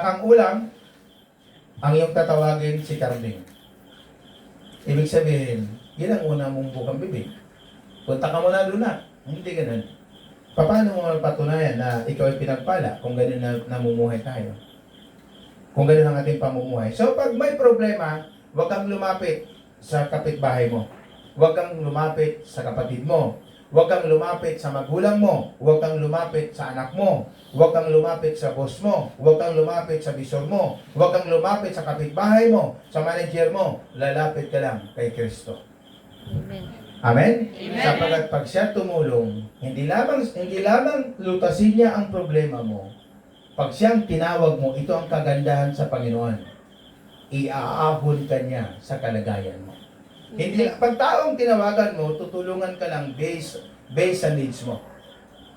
kang ulam, ang iyong tatawagin si Carling. Ibig sabihin, yun ang una mong bukang bibig. Punta ka muna doon na. Hindi ganun. Paano mo patunayan na ikaw ay pinagpala kung ganun na namumuhay tayo? Kung ganun ang ating pamumuhay. So pag may problema, huwag kang lumapit sa kapitbahay mo. Huwag kang lumapit sa kapatid mo. Huwag kang lumapit sa magulang mo. Huwag kang lumapit sa anak mo. Huwag kang lumapit sa boss mo. Huwag kang lumapit sa bisor mo. Huwag kang lumapit sa kapitbahay mo, sa manager mo. Lalapit ka lang kay Kristo. Amen. Amen? Amen. Sapagkat pag siya tumulong, hindi lamang lutasin niya ang problema mo. Pag siyang tinawag mo, ito ang kagandahan sa Panginoon. Iaahon ka niya sa kalagayan mo. Hindi, pag taong tinawagan mo, tutulungan ka lang based sa needs mo.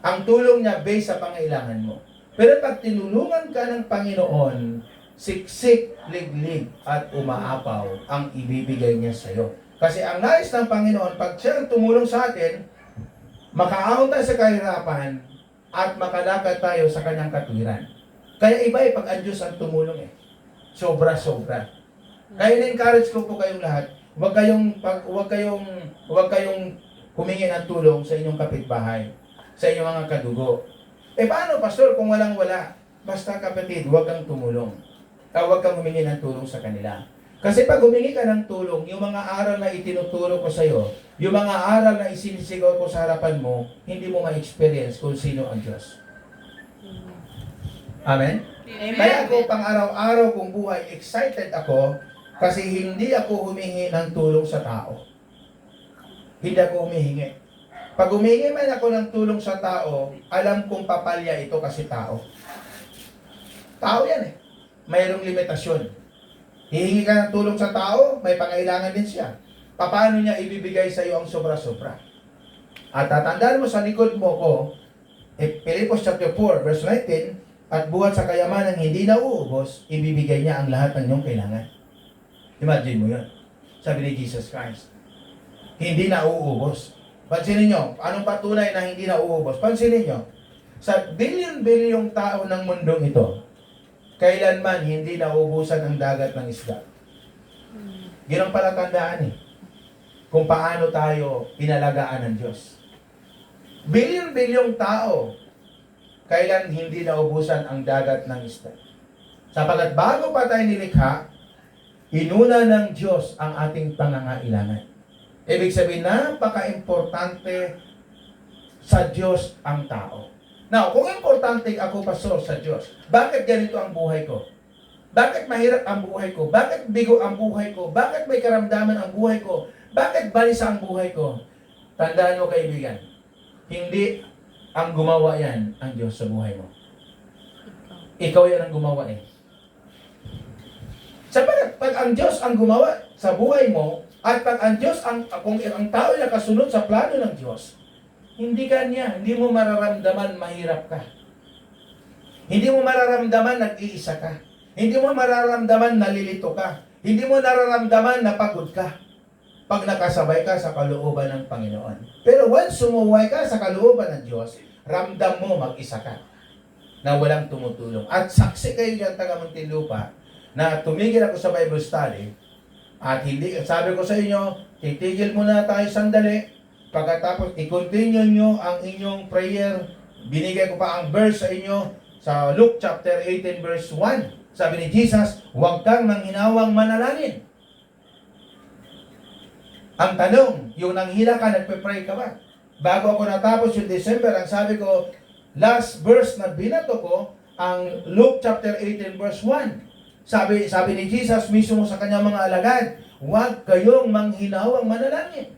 Ang tulong niya based sa pangailangan mo. Pero pag tinulungan ka ng Panginoon, siksik, liglig, at umaapaw ang ibibigay niya sa iyo. Kasi ang nais ng Panginoon, pag siya tumulong sa atin, makaahon tayo sa kahirapan at makalakad tayo sa kanyang katwiran. Kaya iba pag ang Diyos ang tumulong Sobra-sobra. Kaya na-encourage ko po kayong lahat, huwag kayong humingi ng tulong sa inyong kapitbahay, sa inyong mga kadugo. Paano, pastor, kung walang-wala? Basta kapatid, huwag kang tumulong. Huwag kang humingi ng tulong sa kanila. Kasi pag humingi ka ng tulong, yung mga aral na itinuturo ko sa iyo, yung mga aral na isinisigaw ko sa harapan mo, hindi mo ma-experience kung sino ang Diyos. Amen? Amen. Kaya ako pang araw-araw kong buhay, excited ako kasi hindi ako humingi ng tulong sa tao. Hindi ako humihingi. Pag humingi man ako ng tulong sa tao, alam kong papalya ito kasi tao. Tao yan Mayroong limitasyon. Hihingi ka ng tulong sa tao, may pangailangan din siya. Paano niya ibibigay sa iyo ang sobra-sobra? At tatandaan mo sa likod mo ko, Pilipos chapter 4, verse 19, at buhat sa kayamanan hindi nauubos, ibibigay niya ang lahat ng iyong kailangan. Imagine mo yun. Sabi ni Jesus Christ. Hindi na uubos. Pansinin nyo, anong patunay na hindi na uubos? Pansinin nyo, sa bilyon-bilyong tao ng mundong ito, kailanman hindi na uubusan ang dagat ng isda. Yun ang palatandaan kung paano tayo inalagaan ng Diyos. Bilyon-bilyong tao, kailan hindi na ubusan ang dagat ng isda. Sapagat bago pa tayo nilikha, inuna ng Diyos ang ating pangangailangan. Ibig sabihin, napaka-importante sa Diyos ang tao. Now, kung importante ako, pastor, sa Diyos, bakit ganito ang buhay ko? Bakit mahirap ang buhay ko? Bakit bigo ang buhay ko? Bakit may karamdaman ang buhay ko? Bakit balisa ang buhay ko? Tandaan mo, kaibigan, hindi ang gumawa yan ang Diyos sa buhay mo. Ikaw yan ang gumawa Sapagat pag ang Diyos ang gumawa sa buhay mo, at pag ang Diyos, kung ang tao ay nakasunod sa plano ng Diyos, hindi hindi mo mararamdaman mahirap ka. Hindi mo mararamdaman nag-iisa ka. Hindi mo mararamdaman nalilito ka. Hindi mo nararamdaman na pagod ka pag nakasabay ka sa kalooban ng Panginoon. Pero once sumuway ka sa kalooban ng Diyos, ramdam mo mag-isa ka na walang tumutulong. At saksi kayo dyan, taga Muntinlupa, na tumigil ako sa Bible study at hindi, sabi ko sa inyo, titigil muna tayo sandali, pagkatapos i-continue nyo ang inyong prayer. Binigay ko pa ang verse sa inyo sa Luke chapter 18 verse 1. Sabi ni Jesus, huwag kang manghinawang manalangin. Ang tanong, yung nanghina ka, nagpe-pray ka ba? Bago ako natapos yung December, ang sabi ko, last verse na binato ko, ang Luke chapter 18 verse 1. Sabi ni Jesus mismo sa kanyang mga alagad, huwag kayong manghinawang manalangin.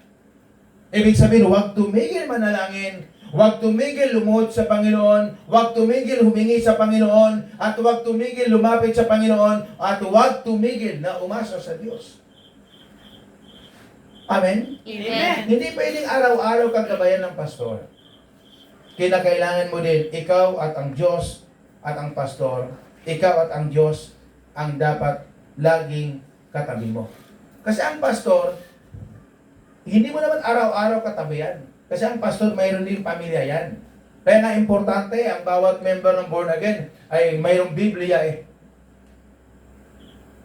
Ibig sabihin, huwag tumigil manalangin, huwag tumigil lumuhod sa Panginoon, huwag tumigil humingi sa Panginoon, at huwag tumigil lumapit sa Panginoon, at huwag tumigil na umasa sa Diyos. Amen? Amen. Hindi pwedeng araw-araw kang gabayan ng pastor. Kinakailangan mo din, ikaw at ang Diyos at ang pastor, ikaw at ang Diyos ang dapat laging katabi mo. Kasi ang pastor, hindi mo naman araw-araw katabi yan. Kasi ang pastor, mayroon din pamilya yan. Kaya nga importante, ang bawat member ng born again ay mayroong Biblia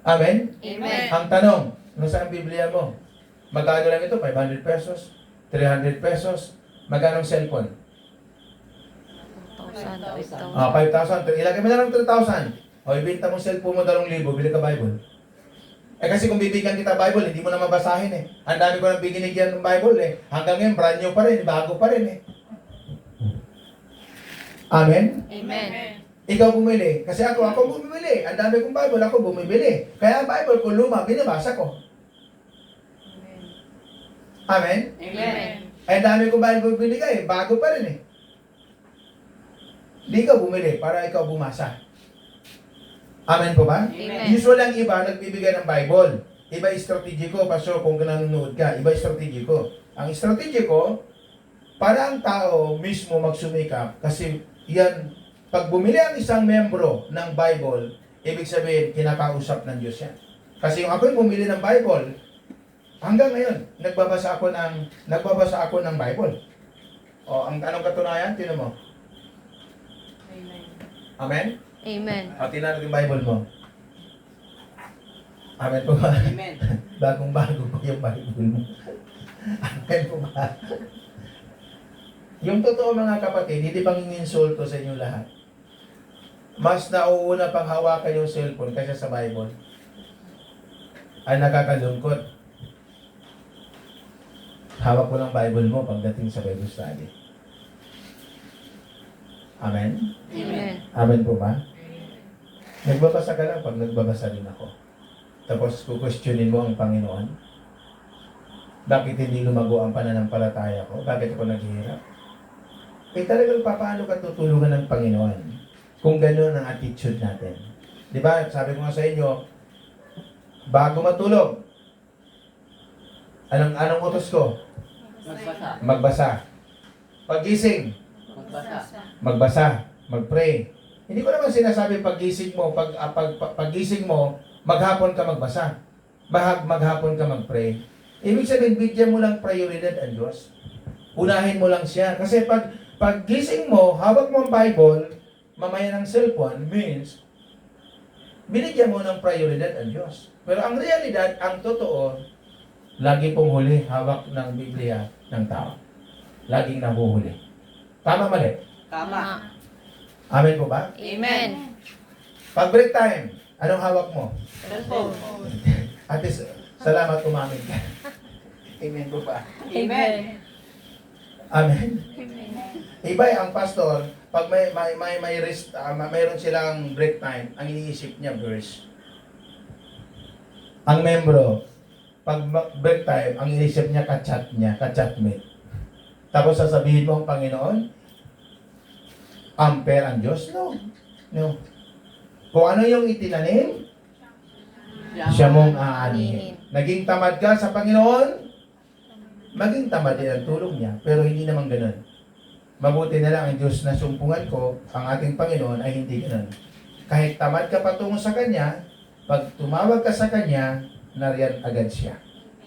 Amen? Amen. Ang tanong, ano sa ang Biblia mo? Magkano lang ito? 500 pesos? 300 pesos? Magkano ang cellphone? 5,000. 5,000. Ilagay mo na lang 3,000. O, ibenta mo cellphone mo 2,000, bili ka Bible. Kasi kung bibigyan kita Bible, hindi mo na mabasahin Ang dami ko nang binigyan ng Bible Hanggang ngayon, brand new pa rin, bago pa rin Amen? Amen. Ikaw bumili. Kasi ako bumibili. Ang dami kong Bible, ako bumibili. Kaya ang Bible ko luma, binabasa ko. Amen? Amen. Ang dami kong Bible binigay, bago pa rin Hindi ka bumili para ikaw bumasa. Amen po ba? Amen. Usually ang iba nagbibigay ng Bible. Iba strategiko, pastor, kung nanonood ka, iba strategiko. Ang strategiko, para ang tao mismo magsumikap, kasi yan, pag bumili ang isang membro ng Bible, ibig sabihin, kinakausap ng Diyos yan. Kasi yung ako'y bumili ng Bible, hanggang ngayon, nagbabasa ako ng Bible. O, ang anong katunayan? Tinan mo. Amen? Amen. O, tinan natin yung Bible mo. Amen po ba? Amen. Bagong-bago po yung Bible mo. Amen po ba? Yung totoo mga kapatid, hindi pang insulto sa inyong lahat. Mas nauuna pang hawakan yung cellphone kaysa sa Bible. Ay nakakalungkot. Hawak mo ng Bible mo pagdating sa Bible study. Amen? Amen. Amen po ba? Nagbabasa ka lang pag nagbabasa rin ako. Tapos kukwestiyonin mo ang Panginoon. Bakit hindi lumago ang pananampalataya ko? Bakit ako naghihirap? Talagang paano ka tutulungan ng Panginoon kung gano'n ang attitude natin? Di ba? Sabi ko nga sa inyo, bago matulog, anong utos ko? Magbasa. Magbasa. Pagising, Magbasa. magbasa, magpray. Hindi ko naman sinasabi pagising mo, pagising mo, maghapon ka magbasa. maghapon ka mag-pray. Ibig sabihin, bigyan mo lang prioridad ang Diyos. Unahin mo lang siya. Kasi pag gising mo, hawak mo ang Bible, mamaya ng cellphone, means, binigyan mo ng prioridad ang Diyos. Pero ang realidad, ang totoo, lagi pong huli, hawak ng Biblia ng tao. Laging nahuhuli. Tama, mali? Tama. Amen po ba? Amen. Pag break time, anong hawak mo? Cellphone. At least, salamat umamin ka. Amen po ba? Amen. Amen. Iba ang pastor, pag mayroon silang break time, ang iniisip niya verse. Ang membro, pag break time, ang iniisip niya ka-chatmate. Tapos sasabihin mo ang Panginoon, ampere ang Diyos? No. No. Kung ano yung itinanim, siya mong aanihin. Naging tamad ka sa Panginoon, maging tamad din ang tulong niya. Pero hindi naman ganun. Mabuti na lang ang Diyos na sumpungan ko, ang ating Panginoon ay hindi ganun. Kahit tamad ka patungo sa Kanya, pag tumawag ka sa Kanya, nariyan agad siya.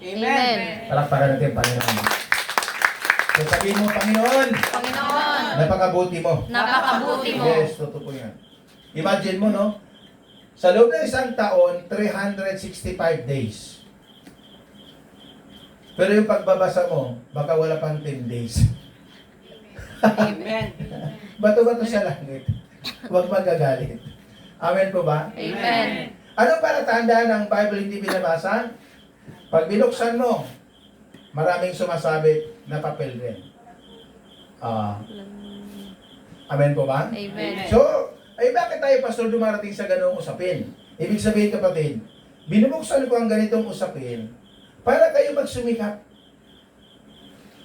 Amen. Palakpakan natin, Panginoon. So sabihin mo, Panginoon, Panginoon, napakabuti mo. napakabuti mo. Yes, totoo po yan. Imagine mo, no? Sa loob ng isang taon, 365 days. Pero yung pagbabasa mo, baka wala pang 10 days. Amen. Bato-bato sa langit. Huwag magagalit. Amen po ba? Amen. Ano para tandaan ng Bible hindi binabasa? Pag binuksan mo, maraming sumasabi na papel rin. Amen po ba? Amen. So, ay bakit tayo, pastor, dumarating sa ganung usapin? Ibig sabihin, kapatid, binubuksan ko ang ganitong usapin para kayo magsumikap.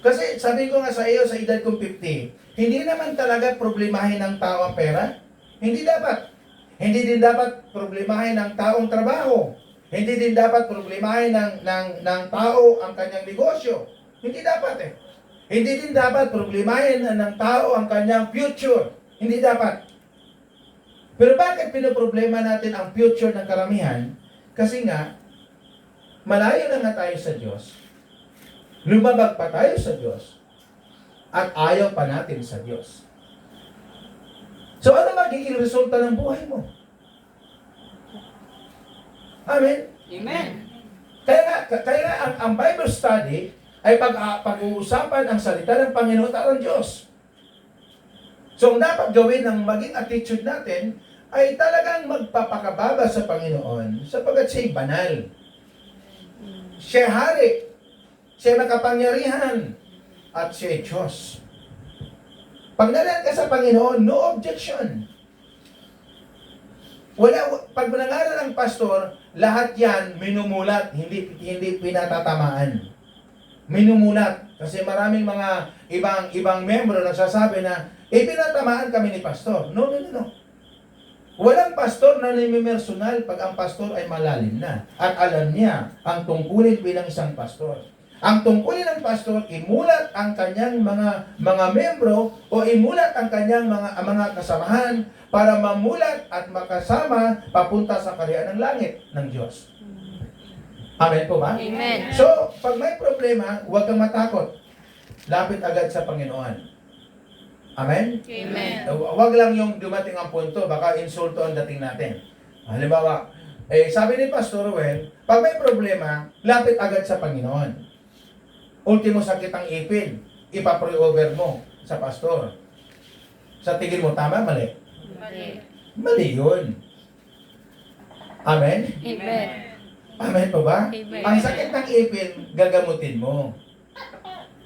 Kasi sabi ko nga sa iyo, sa edad kong 50, hindi naman talaga problemahin ng tao ang pera. Hindi dapat. Hindi din dapat problemahin ng taong trabaho. Hindi din dapat problemahin ng tao ang kanyang negosyo. Hindi dapat eh. Hindi din dapat problemahin ng tao ang kanyang future. Hindi dapat. Pero bakit pinoproblema natin ang future ng karamihan? Kasi nga, malayo na nga tayo sa Diyos. Lumabag pa tayo sa Diyos. At ayaw pa natin sa Diyos. So ano magiging resulta ng buhay mo? Amen? Amen. Kaya nga ang Bible study ay pag-uusapan ang salita ng Panginoon at ng Diyos. So ang dapat gawin ng maging attitude natin ay talagang magpapakababa sa Panginoon sapagkat siya'y banal. Siya hari. Siya makapangyarihan. At siya'y Diyos. Pag nalan ka sa Panginoon, no objection. Pag nangaral ang pastor, lahat yan minumulat, hindi pinatatamaan. Minumulat. Kasi maraming mga ibang membro nagsasabi na, pinatamaan kami ni pastor. No. Walang pastor na nimimersonal pag ang pastor ay malalim na. At alam niya ang tungkulin bilang isang pastor. Ang tungkulin ng pastor, imulat ang kanyang mga membro o imulat ang kanyang mga kasamahan para mamulat at makasama papunta sa kaharian ng langit ng Diyos. Amen po ba? Amen. So, pag may problema, huwag kang matakot. Lapit agad sa Panginoon. Amen? Amen. Huwag lang yung dumating ang punto, baka insulto ang dating natin. Halimbawa, sabi ni Pastor Ruel, pag may problema, lapit agad sa Panginoon. Ultimo sakit ang ipin, ipapray over mo sa pastor. Sa tingin mo, tama, mali? Mali. Mali yun. Amen? Amen. Amen po ba? Amen. Ang sakit ng ipin, gagamutin mo.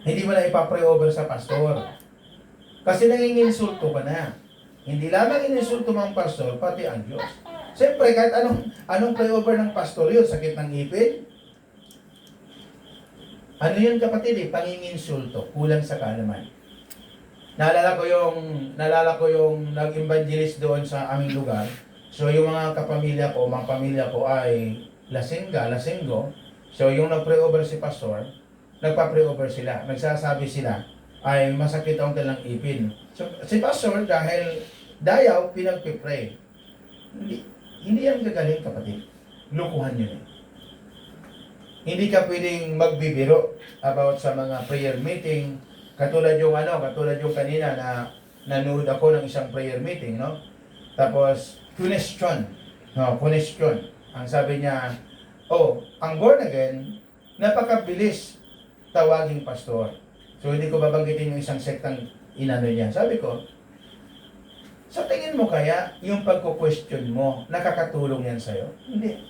Hindi mo na ipapray over sa pastor. Kasi nanginginsulto ka na. Hindi lamang ininsulto mo ang pastor, pati ang Diyos. Siyempre, kahit anong pray over ng pastor yun, sakit ng ipin, ano yun kapatid panginginsulto, kulang sa kaalaman. Naalala ko yung nag-evangelist doon sa aming lugar. So yung mga kapamilya ko, mga pamilya ko ay lasinggo. So yung nag-pray over si pastor, nagpa-pray over sila. Nagsasabi sila, ay masakit ang kanilang ipin. So si pastor dahil dayaw, pinagpipray. Hindi yan gagaling kapatid. Lukuhan yun eh. Hindi ka pwedeng magbibiro about sa mga prayer meeting. Katulad yung kanina na nanood ako ng isang prayer meeting, no? Tapos, question. No, question. Ang sabi niya, ang born again, napakabilis tawaging pastor. So, hindi ko babanggitin yung isang sektang inano niya. Sabi ko, sa tingin mo kaya, yung pagko-question mo, nakakatulong yan sa'yo? Hindi.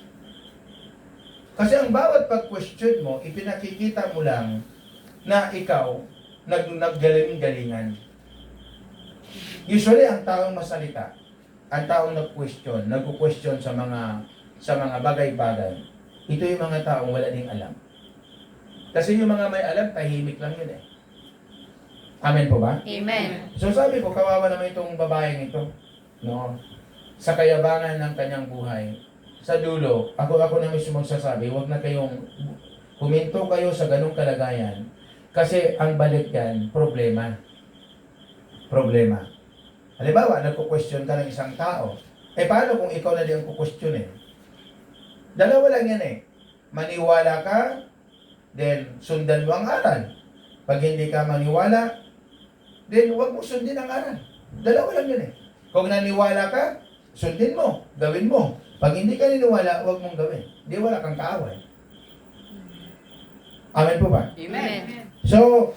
Kasi ang bawat pag-question mo, ipinakikita mo lang na ikaw naggaling-galingan. Usually, ang taong masalita, ang taong nagko-question sa mga bagay-bagay, ito yung mga taong wala ding alam. Kasi yung mga may alam, tahimik lang yun eh. Amen po ba? Amen. So sabi ko, kawawa naman itong babaeng ito, no? Sa kayabangan ng kanyang buhay. Sa dulo, ako na mismo magsasabi, huwag na kayong huminto kayo sa ganung kalagayan. Kasi ang balik yan, problema. Problema. Halimbawa, nagko-question ka ng isang tao. Paano kung ikaw na din ang kukwestiyon eh? Dalawa lang yan eh. Maniwala ka, then sundan mo ang aral. Pag hindi ka maniwala, then huwag mo sundin ang aral. Dalawa lang yun eh. Kung naniwala ka, sundin mo, gawin mo. Pag hindi ka niniwala, huwag mong gawin. Hindi, wala kang kaaway. Amen po ba? Amen. So,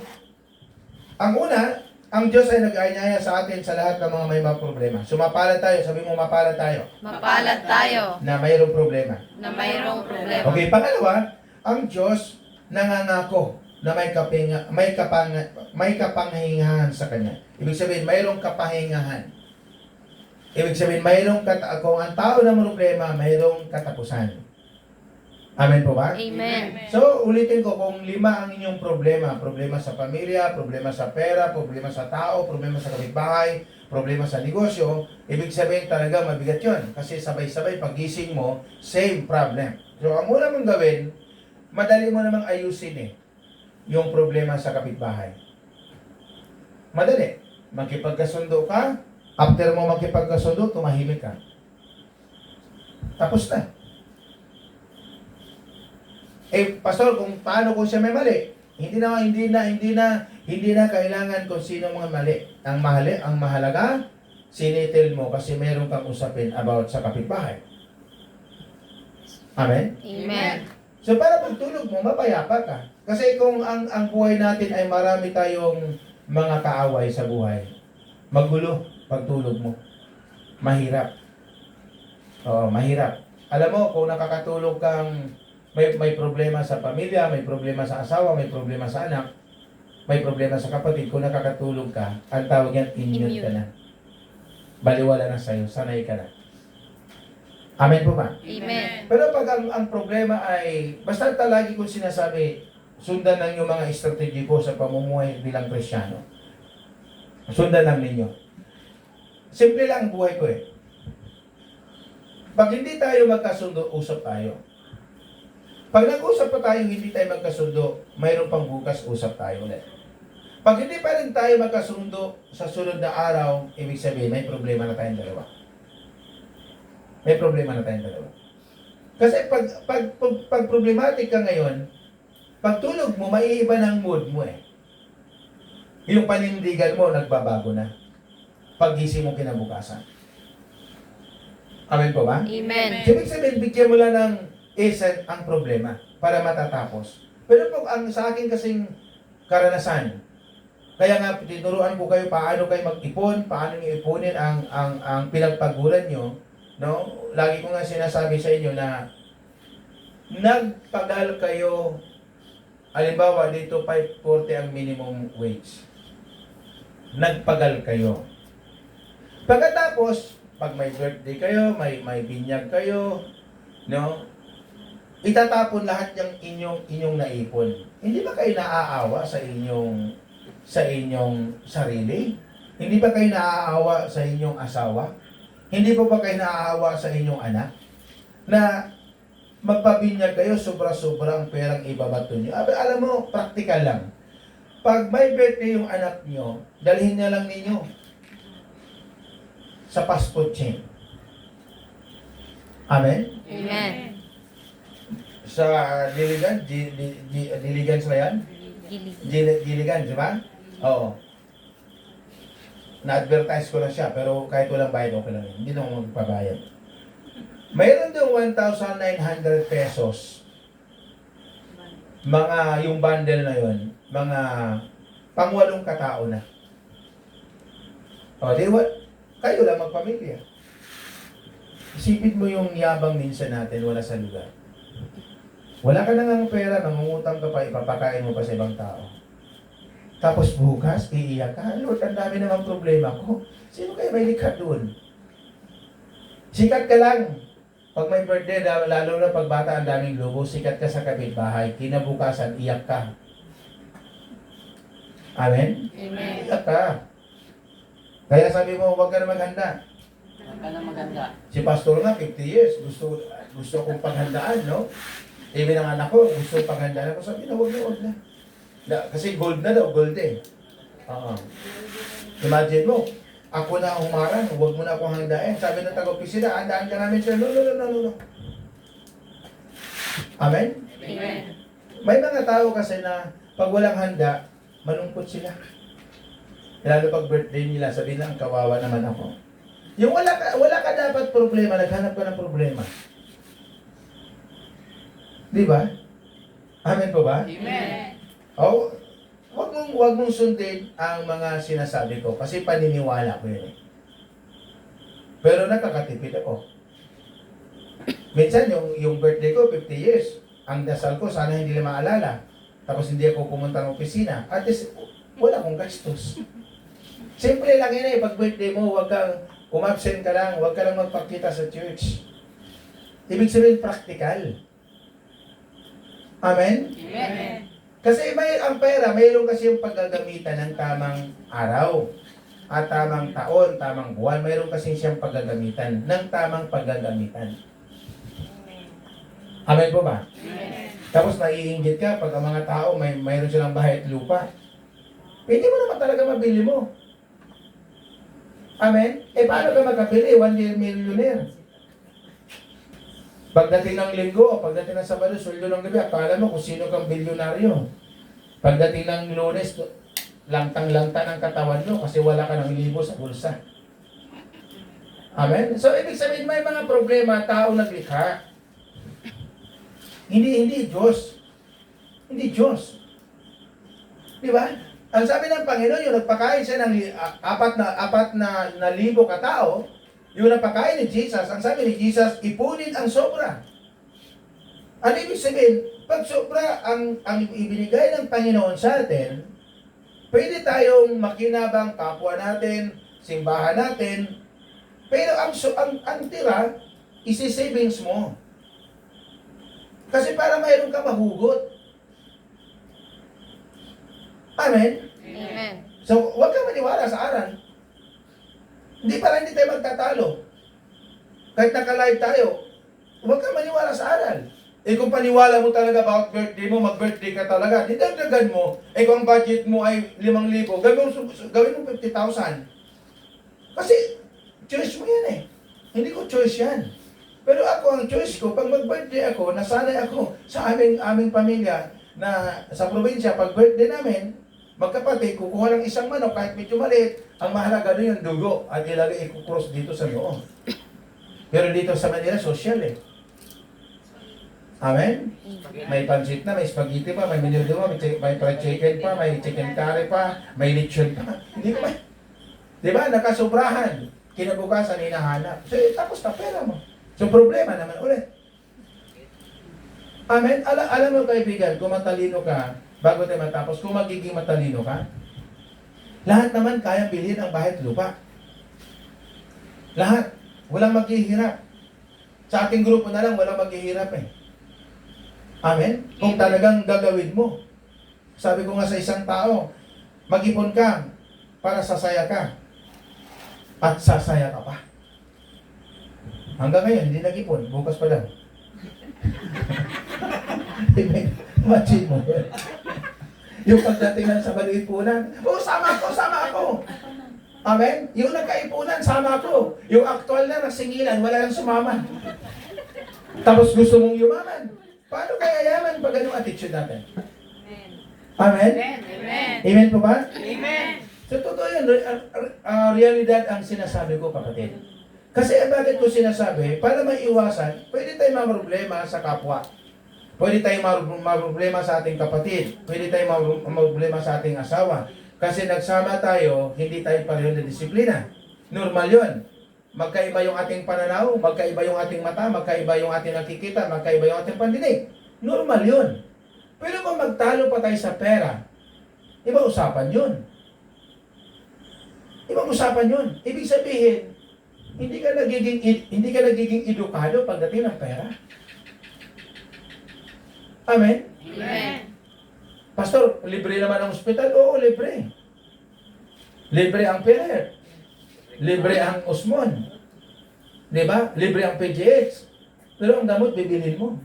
ang una, ang Diyos ay nag-aanyaya sa atin sa lahat ng mga may mga problema. So, mapalad tayo. Sabi mo, mapalad tayo. Mapalad tayo Na mayroong problema. na mayroong problema. Okay, pangalawa, ang Diyos nangangako na may kapangyarihan sa Kanya. Ibig sabihin, mayroong kapangyarihan. Ibig sabihin, kung ang tao na may problema, mayroong katapusan. Amen po ba? Amen. So, ulitin ko, kung 5 ang inyong problema sa pamilya, problema sa pera, problema sa tao, problema sa kapitbahay, problema sa negosyo, ibig sabihin talaga mabigat yun. Kasi sabay-sabay, pagising mo, same problem. So, ang una mong gawin, madali mo namang ayusin yung problema sa kapitbahay. Madali. Makipagkasundo ka, after mo makipagkasundo, tumahimik ka. Tapos na. Pastor, paano kung siya may mali? Hindi na kailangan kung sino mga mali. Ang mahalaga, sinitil mo kasi meron kang usapin about sa kapitbahay. Amen? Amen. So para pagtulog mo, mapayapa ka. Kasi kung ang buhay natin ay marami tayong mga kaaway sa buhay, magulo pagtulog mo. Mahirap. Oo, mahirap. Alam mo, kung nakakatulog kang may problema sa pamilya, may problema sa asawa, may problema sa anak, may problema sa kapatid, kung nakakatulog ka, ang tawag yan, immune ka na. Baliwala na sa'yo, sanay ka na. Amen po ba? Amen. Pero pag ang problema ay, basta lagi kong sinasabi, sundan lang yung mga strategy ko sa pamumuhay bilang Kristyano. Sundan lang ninyo. Simple lang ang buhay ko eh. Pag hindi tayo magkasundo, usap tayo. Pag nag-usap pa tayo, hindi tayo magkasundo, mayroon pang bukas, usap tayo ulit. Pag hindi pa rin tayo magkasundo sa sunod na araw, ibig sabihin, may problema na tayong dalawa. May problema na tayong dalawa. Kasi pag problematic ka ngayon, pag tulog mo, maiiba ng mood mo eh. Yung panindigan mo, nagbabago na. Pag-gising mo kinabukasan. Amen po ba? Amen. Ibig sabihin, bigyan mo lang ng ang problema para matatapos. Pero pag ang sa akin kasing karanasan, kaya nga tinuruan ko kayo paano kayo mag-ipon, paano niyo ipunin ang pinagpaguran nyo, no? Lagi ko nga sinasabi sa inyo na nagpagal kayo, halimbawa dito 540 ang minimum wage. Nagpagal kayo. Pagkatapos, pag may birthday kayo, may binyag kayo, no? Itatapon lahat yung inyong naipon. Hindi ba kayo naaawa sa inyong sarili? Hindi ba kayo naaawa sa inyong asawa? Hindi ba kayo naaawa sa inyong anak? Na magpabinyag kayo, sobra-sobra ang perang ibabato nyo. Alam mo, practical lang. Pag may birthday yung anak nyo, dalhin niya lang ninyo sa fast food chain. Amen? Amen. sa Diligan, Diligan ba yan? Diligan, di ba? Oo. Na-advertise ko lang siya, pero kahit walang bayad, okay lang yun. Hindi na ako magpabayad. Mayroon daw 1,900 pesos. Mga, yung bundle na yun, mga pang-walong katao na. O, di ba? Kayo lang magpamilya. Isipin mo yung yabang minsan natin, wala sa lugar. Wala ka na nga pera, mangungutang ka pa, ipapakain mo pa sa ibang tao. Tapos bukas, iiyak ka, Lord, ang dami naman problema ko. Sino kayo may likha doon? Sikat ka lang. Pag may birthday, lalo na pag bata ang daming lubo, sikat ka sa kapitbahay, kinabukasan, iyak ka. Amen? Amen. Iyak ka. Kaya sabi mo, huwag ka na maghanda. Huwag ka na maganda. Si pastor nga, 50 years, gusto akong paghandaan, no? Even ang anak ko, gusto paghandaan ako. Sabi na, huwag na. Kasi gold na daw, gold eh. Imagine mo, ako na humarang, huwag mo na akong handain. Sabi ng taga-opisina, handaan ka namin siya. No. Amen? Amen. May mga tao kasi na pag walang handa, malungkot sila. Lalo pag birthday nila, sabi lang, kawawa naman ako. Yung wala ka dapat problema, naghanap ka ng problema. Di ba? Amen po ba? Amen. O, wag mong sundin ang mga sinasabi ko kasi paniniwala ko yun eh. Pero nakakatipid ako. Minsan yung birthday ko, 50 years. Ang dasal ko, sana hindi na maalala. Tapos hindi ako pumunta ng opisina. At least, wala akong gastos. Simple lang yun eh, pag birthday mo, wag kang umabsent ka lang, wag ka lang magpakita sa church. Ibig sabihin, practical. Amen? Amen. Kasi ang pera, mayroon kasi yung paggagamitan ng tamang araw at tamang taon, tamang buwan. Mayroon kasi siyang paggagamitan ng tamang paggagamitan. Amen po ba? Amen. Tapos naiinggit ka pag ang mga tao mayroon silang bahay at lupa. Pwede mo naman talaga mabili mo. Amen? Paano ka makabili? 1 year millionaire. Pagdating ng linggo o pagdating ng Sabado, sweldo ng gabi, akala mo kung sino kang bilyonaryo. Pagdating ng Lunes, langtang-langta ng katawan mo kasi wala ka ng libo sa bulsa. Amen? So, ibig sabihin, may mga problema, tao naglikha. Hindi Diyos. Hindi Diyos. Di ba? Ang sabi ng Panginoon, yung nagpakain siya ng apat na libo katao, yung napakain ni Jesus, ang sabi ni Jesus, ipunin ang sobra. Ano ibig sabihin? Pag sobra ang ibinigay ng Panginoon sa atin, pwede tayong makinabang kapwa natin, simbahan natin, pero ang tira, isi-savings mo. Kasi para mayroon ka mahugot. Amen? Amen. So, huwag kang maniwala sa aral. Hindi tayo magtatalo. Kahit naka-live tayo, huwag kang maniwala sa aral. Kung paniwala mo talaga about birthday mo, mag-birthday ka talaga, didagdagan mo. Kung ang budget mo ay 5,000, gawin mo 50,000. Kasi, choice mo yan eh. Hindi ko choice yan. Pero ako, ang choice ko, pag mag-birthday ako, nasanay ako sa aming pamilya na sa probinsya, pag birthday namin, magkapatid, kukuha ng isang manok, kahit medyo maliit, ang mahalaga doon yung dugo at ilagay i-cross dito sa noo. Pero dito sa Manila, social eh. Amen? May pancit na, may spaghetti pa, may menudo pa, may fried chicken pa, may chicken curry pa, may lechon pa. Hindi ko ba? Diba? Nakasobrahan. Kinabukasan, hinahanap. So, tapos na pera mo. So, problema naman ulit. Amen? Alam mo kaibigan, kung matalino ka, bago tayo matapos, kung magiging matalino ka, lahat naman kaya bilhin ang bahay at lupa. Lahat. Walang maghihirap. Sa ating grupo na lang, walang maghihirap eh. Amen? Kung talagang gagawin mo. Sabi ko nga sa isang tao, mag-ipon ka para sasaya ka. At sasaya ka pa. Hanggang ngayon, hindi nag-ipon. Bukas pa lang. Imagine mo. Yung pagdating ng sa balipunan, sama ako. Amen? Yung nagkaipunan, sama ako. Yung aktual na nasingilan, wala lang sumama. Tapos gusto mong yumaman. Paano kaya yaman pag anong attitude natin? Amen? Amen. Amen po ba? Amen. So, totoo yun. Realidad ang sinasabi ko, kapatid. Kasi bakit ko sinasabi? Para maiwasan, pwede tayong problema sa kapwa. Pwede tayong problema sa ating kapatid. Pwede tayong problema sa ating asawa. Kasi nagsama tayo, hindi tayo pareho na disiplina. Normal yun. Magkaiba yung ating pananaw, magkaiba yung ating mata, magkaiba yung ating nakikita, magkaiba yung ating pandinig. Normal yun. Pero kung magtalo pa tayo sa pera, iba usapan yun. Ibang usapan yun. Ibig sabihin, hindi ka nagiging edukado pagdating ng pera. Amen? Amen. Pastor, libre naman ang ospital? Oo, libre. Libre ang PhilHealth. Libre ang Osmon. Diba? Libre ang PGH. Pero ang gamot, bibilhin mo.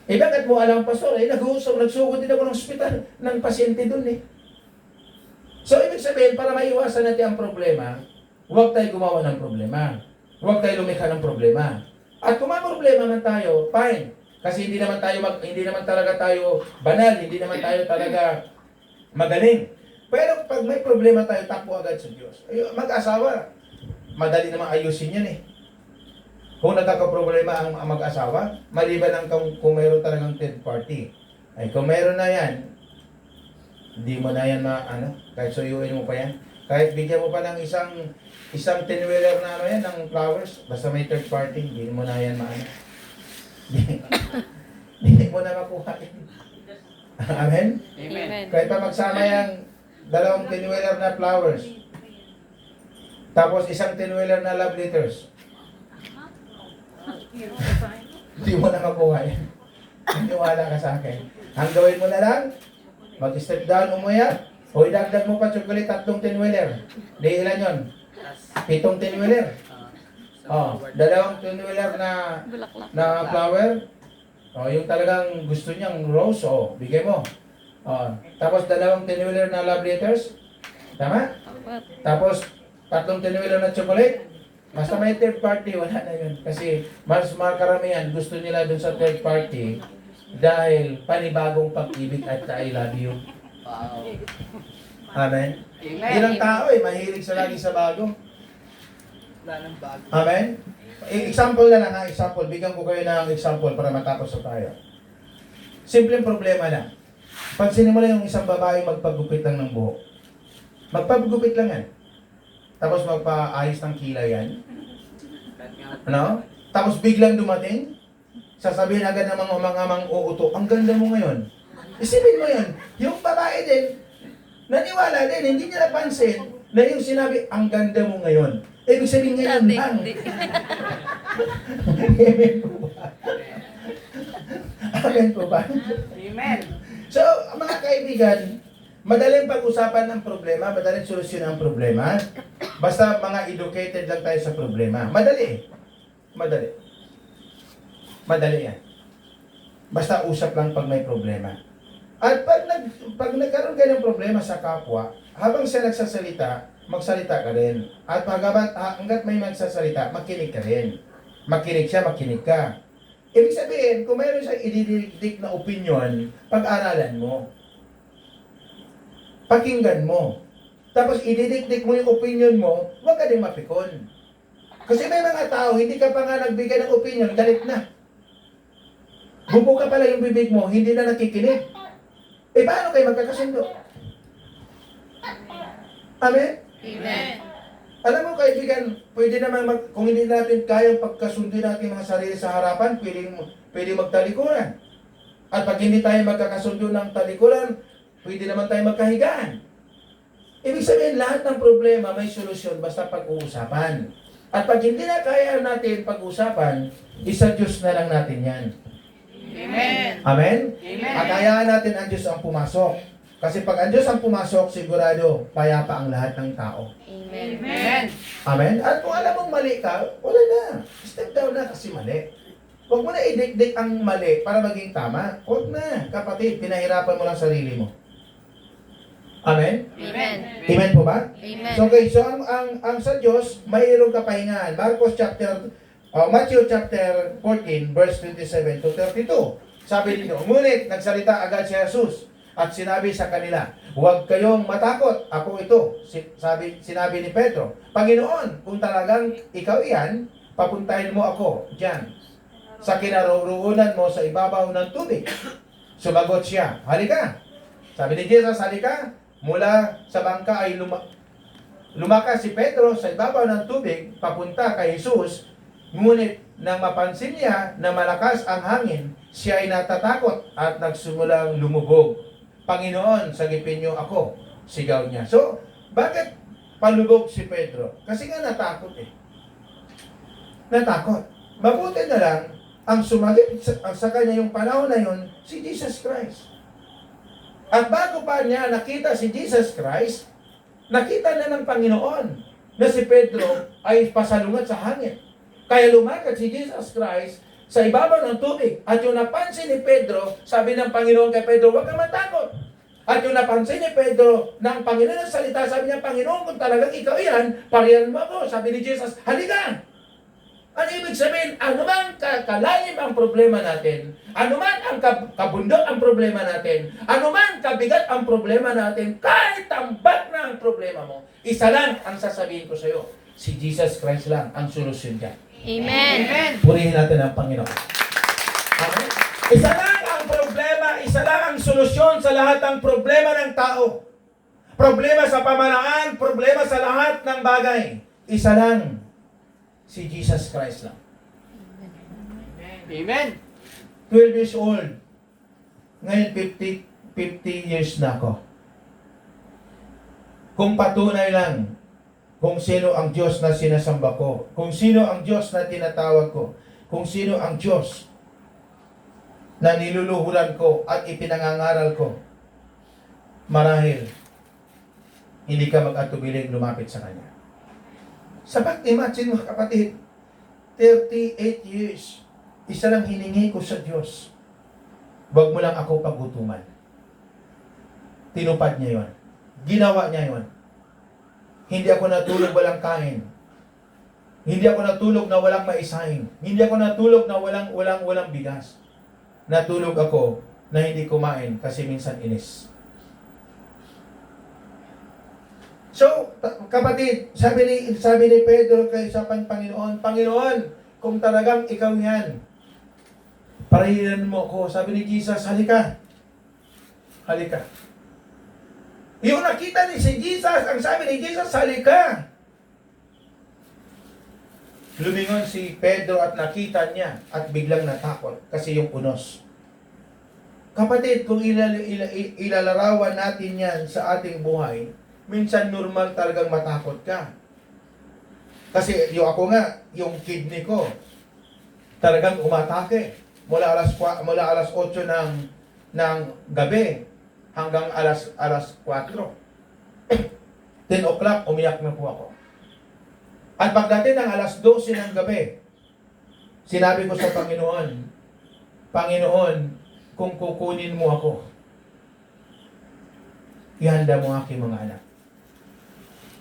Bakit mo alam, Pastor? Nagsugod din ako ng ospital ng pasyente dun eh. So, ibig sabihin, para maiwasan natin ang problema, huwag tayo gumawa ng problema. Huwag tayo lumikha ng problema. At kung may problema man tayo, fine. Kasi hindi naman talaga tayo banal, hindi naman tayo talaga magaling. Pero pag may problema tayo, takbo agad sa Diyos. Mag-asawa, madali namang ayusin yan eh. Kung nagkakaproblema ang mag-asawa, maliban ang kung mayroon talagang third party. Ay kung mayroon na yan, hindi mo na yan kahit suyuin mo pa yan. Kahit bigyan mo pa ng isang 10-wheeler na yan, ng flowers, basta may third party, hindi mo na yan hindi mo na makuha yan. Amen? Amen. Kahit pa magsama yung dalawang 10-wheeler na flowers, tapos isang 10-wheeler na love letters, hindi mo na makuha yan. Maniwala ka sa akin. Ang gawin mo na lang, mag-step down, umuya, o idagdag mo pa chocolate, 3 10-wheeler. Di ilan yun? 7 10-wheeler. Oh, 2 10-wheeler na flower. Oh, yung talagang gusto niyang rose, bigay mo. Oh, tapos 2 10-wheeler na love letters. Tama? Tapos 3 10-wheeler na chocolate. Basta may third party, wala na yun. Kasi mas karamihan gusto nila dun sa third party dahil panibagong pag-ibig at I love you. Wow. Amen? Amen. Ilang tao mahilig sa lagi sa bago. Wala nang bago. Amen? Example na lang example. Bigyan ko kayo ng example para matapos na tayo. Simpleng problema na. Pansinin mo lang yung isang babae magpagupit lang ng buhok. Magpagupit lang yan. Tapos magpaayos ng kilay yan. Ano? Tapos biglang dumating, sasabihin agad ng mga uuto, ang ganda mo ngayon. Isipin mo yun. Yung babae din, naniwala din, hindi niya napansin na yung sinabi, ang ganda mo ngayon. Ibig sabihin ngayon lang. Amen po ba? Amen po ba? Amen. So, mga kaibigan, madaling pag-usapan ang problema, madaling solusyon ang problema. Basta mga educated lang tayo sa problema. Madali. Madali yan. Basta usap lang pag may problema. At pag nagkaroon kayo ng problema sa kapwa, habang siya nagsasalita, magsalita ka rin. At hanggat may magsasalita, makinig ka rin. Makinig siya, makinig ka. Ibig sabihin, kung mayroon siyang ididikdik na opinion, pag-aralan mo. Pakinggan mo. Tapos ididikdik mo yung opinion mo, huwag ka din mapikon. Kasi may mga tao, hindi ka pa nga nagbigay ng opinion, galit na. Bubuka pala yung bibig mo, hindi na nakikinig. Paano kayo magkakasundo? Amen? Amen. Alam mo kaibigan, pwede naman kung hindi natin kayang pagkasundo natin mga sarili sa harapan, pwede magtalikuran. At pag hindi tayo magkakasundo ng talikuran, pwede naman tayo magkahigaan. Ibig sabihin, lahat ng problema may solusyon basta pag-uusapan. At pag hindi na kaya natin pag-usapan, isa Diyos na lang natin yan. Amen. Amen? Amen. At hayaan natin ang Diyos ang pumasok. Kasi pag ang Diyos ang pumasok, sigurado, payapa ang lahat ng tao. Amen. Amen. Amen? At kung alam mong mali ka, wala na. Step down na kasi mali. Huwag mo na idikdik ang mali para maging tama. Huwag na, kapatid. Pinahirapan mo lang sarili mo. Amen? Amen. Amen po ba? Amen. So, okay, so ang sa Diyos, mayroong kapahingahan. Marcos chapter Matthew chapter 14, verse 27 to 32. Sabi dito, ngunit nagsalita agad si Jesus at sinabi sa kanila, huwag kayong matakot, ako ito. Sinabi ni Pedro, Panginoon, kung talagang ikaw iyan, papuntahin mo ako dyan sa kinaroroonan mo sa ibabaw ng tubig. Sumagot siya, halika. Sabi ni Jesus, halika. Mula sa bangka ay lumakas si Pedro sa ibabaw ng tubig papunta kay Jesus. Ngunit nang mapansin niya na malakas ang hangin, siya ay natatakot at nagsimulang lumubog. Panginoon, sagipin niyo ako, sigaw niya. So, bakit palubog si Pedro? Kasi nga natakot eh. Natakot. Mabuti na lang, ang sumalit sa kanya yung panahon na yun, si Jesus Christ. At bago pa niya nakita si Jesus Christ, nakita na ng Panginoon na si Pedro ay pasalungat sa hangin. Kaya lumakad si Jesus Christ sa ibabaw ng tubig. At yung napansin ni Pedro, sabi ng Panginoon kay Pedro, huwag kang matakot. At yung napansin ni Pedro, ng Panginoon ng salita, sabi niya, Panginoon, kung talagang ikaw yan, pariyan mo ako. Sabi ni Jesus, halika! Ano ibig sabihin? Ano man kalalim ang problema natin, ano man ang kabundok ang problema natin, ano man kabigat ang problema natin, kahit tambak na ang problema mo, isa lang ang sasabihin ko sa iyo, si Jesus Christ lang ang solusyon dyan. Amen. Purihin natin ang Panginoon. Amen? Isa lang ang problema, isa lang ang solusyon sa lahat ng problema ng tao. Problema sa pamamaraan, problema sa lahat ng bagay. Isa lang. Si Jesus Christ lang. Amen. 12 years old. Ngayon 50 years na ako. Kung patunay lang kung sino ang Diyos na sinasamba ko, kung sino ang Diyos na tinatawag ko, kung sino ang Diyos na niluluhuran ko at ipinangangaral ko, marahil hindi ka mag-atubiling lumapit sa Kanya. Sapat, imagine mo kapatid, 38 years, isa lang hiningi ko sa Diyos. Huwag mo lang ako pagutuman. Tinupad niya yon. Ginawa niya yon. Hindi ako natulog walang kain. Hindi ako natulog na walang maisahin. Hindi ako natulog na walang bigas. Natulog ako na hindi kumain kasi minsan inis. So, kapatid, sabi ni Pedro kay sa Panginoon, Panginoon, kung talagang ikaw yan, parahiran mo ako. Sabi ni Jesus, halika. Halika. Yung nakita ni si Jesus, ang sabi ni Jesus, halika. Lumingon si Pedro at nakita niya at biglang natakot kasi yung unos. Kapatid, kung ilalarawan natin yan sa ating buhay, minsan normal talagang matakot ka. Kasi yung ako nga, yung kidney ko, talagang umatake. Mula alas 8 ng gabi hanggang alas 4. 10 o'clock, umiyak na po ako. At pagdating ng alas 12 ng gabi, sinabi ko sa Panginoon, Panginoon, kung kukunin mo ako, ihanda mo aking mga anak.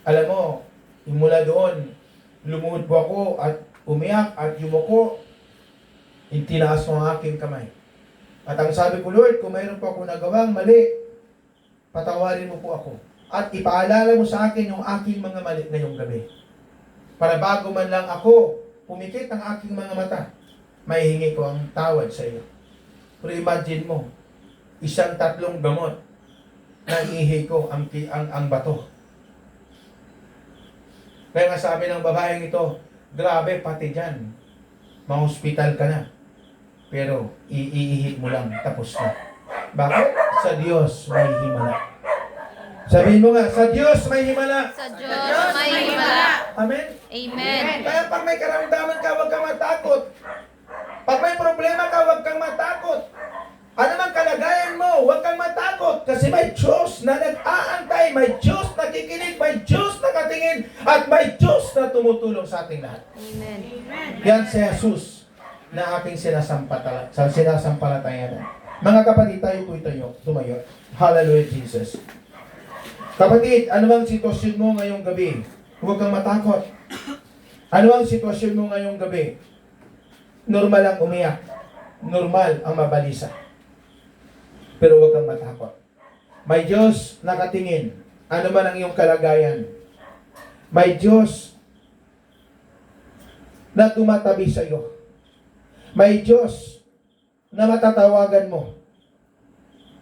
Alam mo, mula doon, lumuhod po ako at umiyak at yumuko, itinaas mo ang aking kamay. At ang sabi ko, Lord, kung mayroon po ako nagawang mali, patawarin mo po ako. At ipaalala mo sa akin yung aking mga mali ngayong gabi. Para bago man lang ako pumikit ang aking mga mata, maihingi ko ang tawad sa iyo. Pero imagine mo, 3 gamot na ihi ko ang bato. Kaya nga sabi ng babaeng ito, grabe pati dyan, ma-hospital ka na. Pero iihi mo lang, tapos na. Bakit? Sa Diyos may himala. Sabihin mo nga, sa Diyos may himala. Sa Diyos may himala. Amen? Amen. Kaya pag may karamdaman ka, huwag kang matakot. Pag may problema ka, huwag kang matakot. Ano man kalagayan mo, huwag kang matakot. Kasi may Diyos na nag-aantay, may Diyos na kikinig, may Diyos na katingin, at may Diyos na tumutulong sa ating lahat. Amen. Yan si Jesus na aking sinasampalatayanan. Mga kapatid, tayo po tumayo. Hallelujah, Jesus. Kapatid, ano ang sitwasyon mo ngayong gabi? Huwag kang matakot. Ano ang sitwasyon mo ngayong gabi? Normal ang umiyak. Normal ang mabalisa. Pero huwag kang matakot. May Diyos nakatingin. Ano man ang iyong kalagayan. May Diyos na tumatabi sa iyo. May Diyos na matatawagan mo.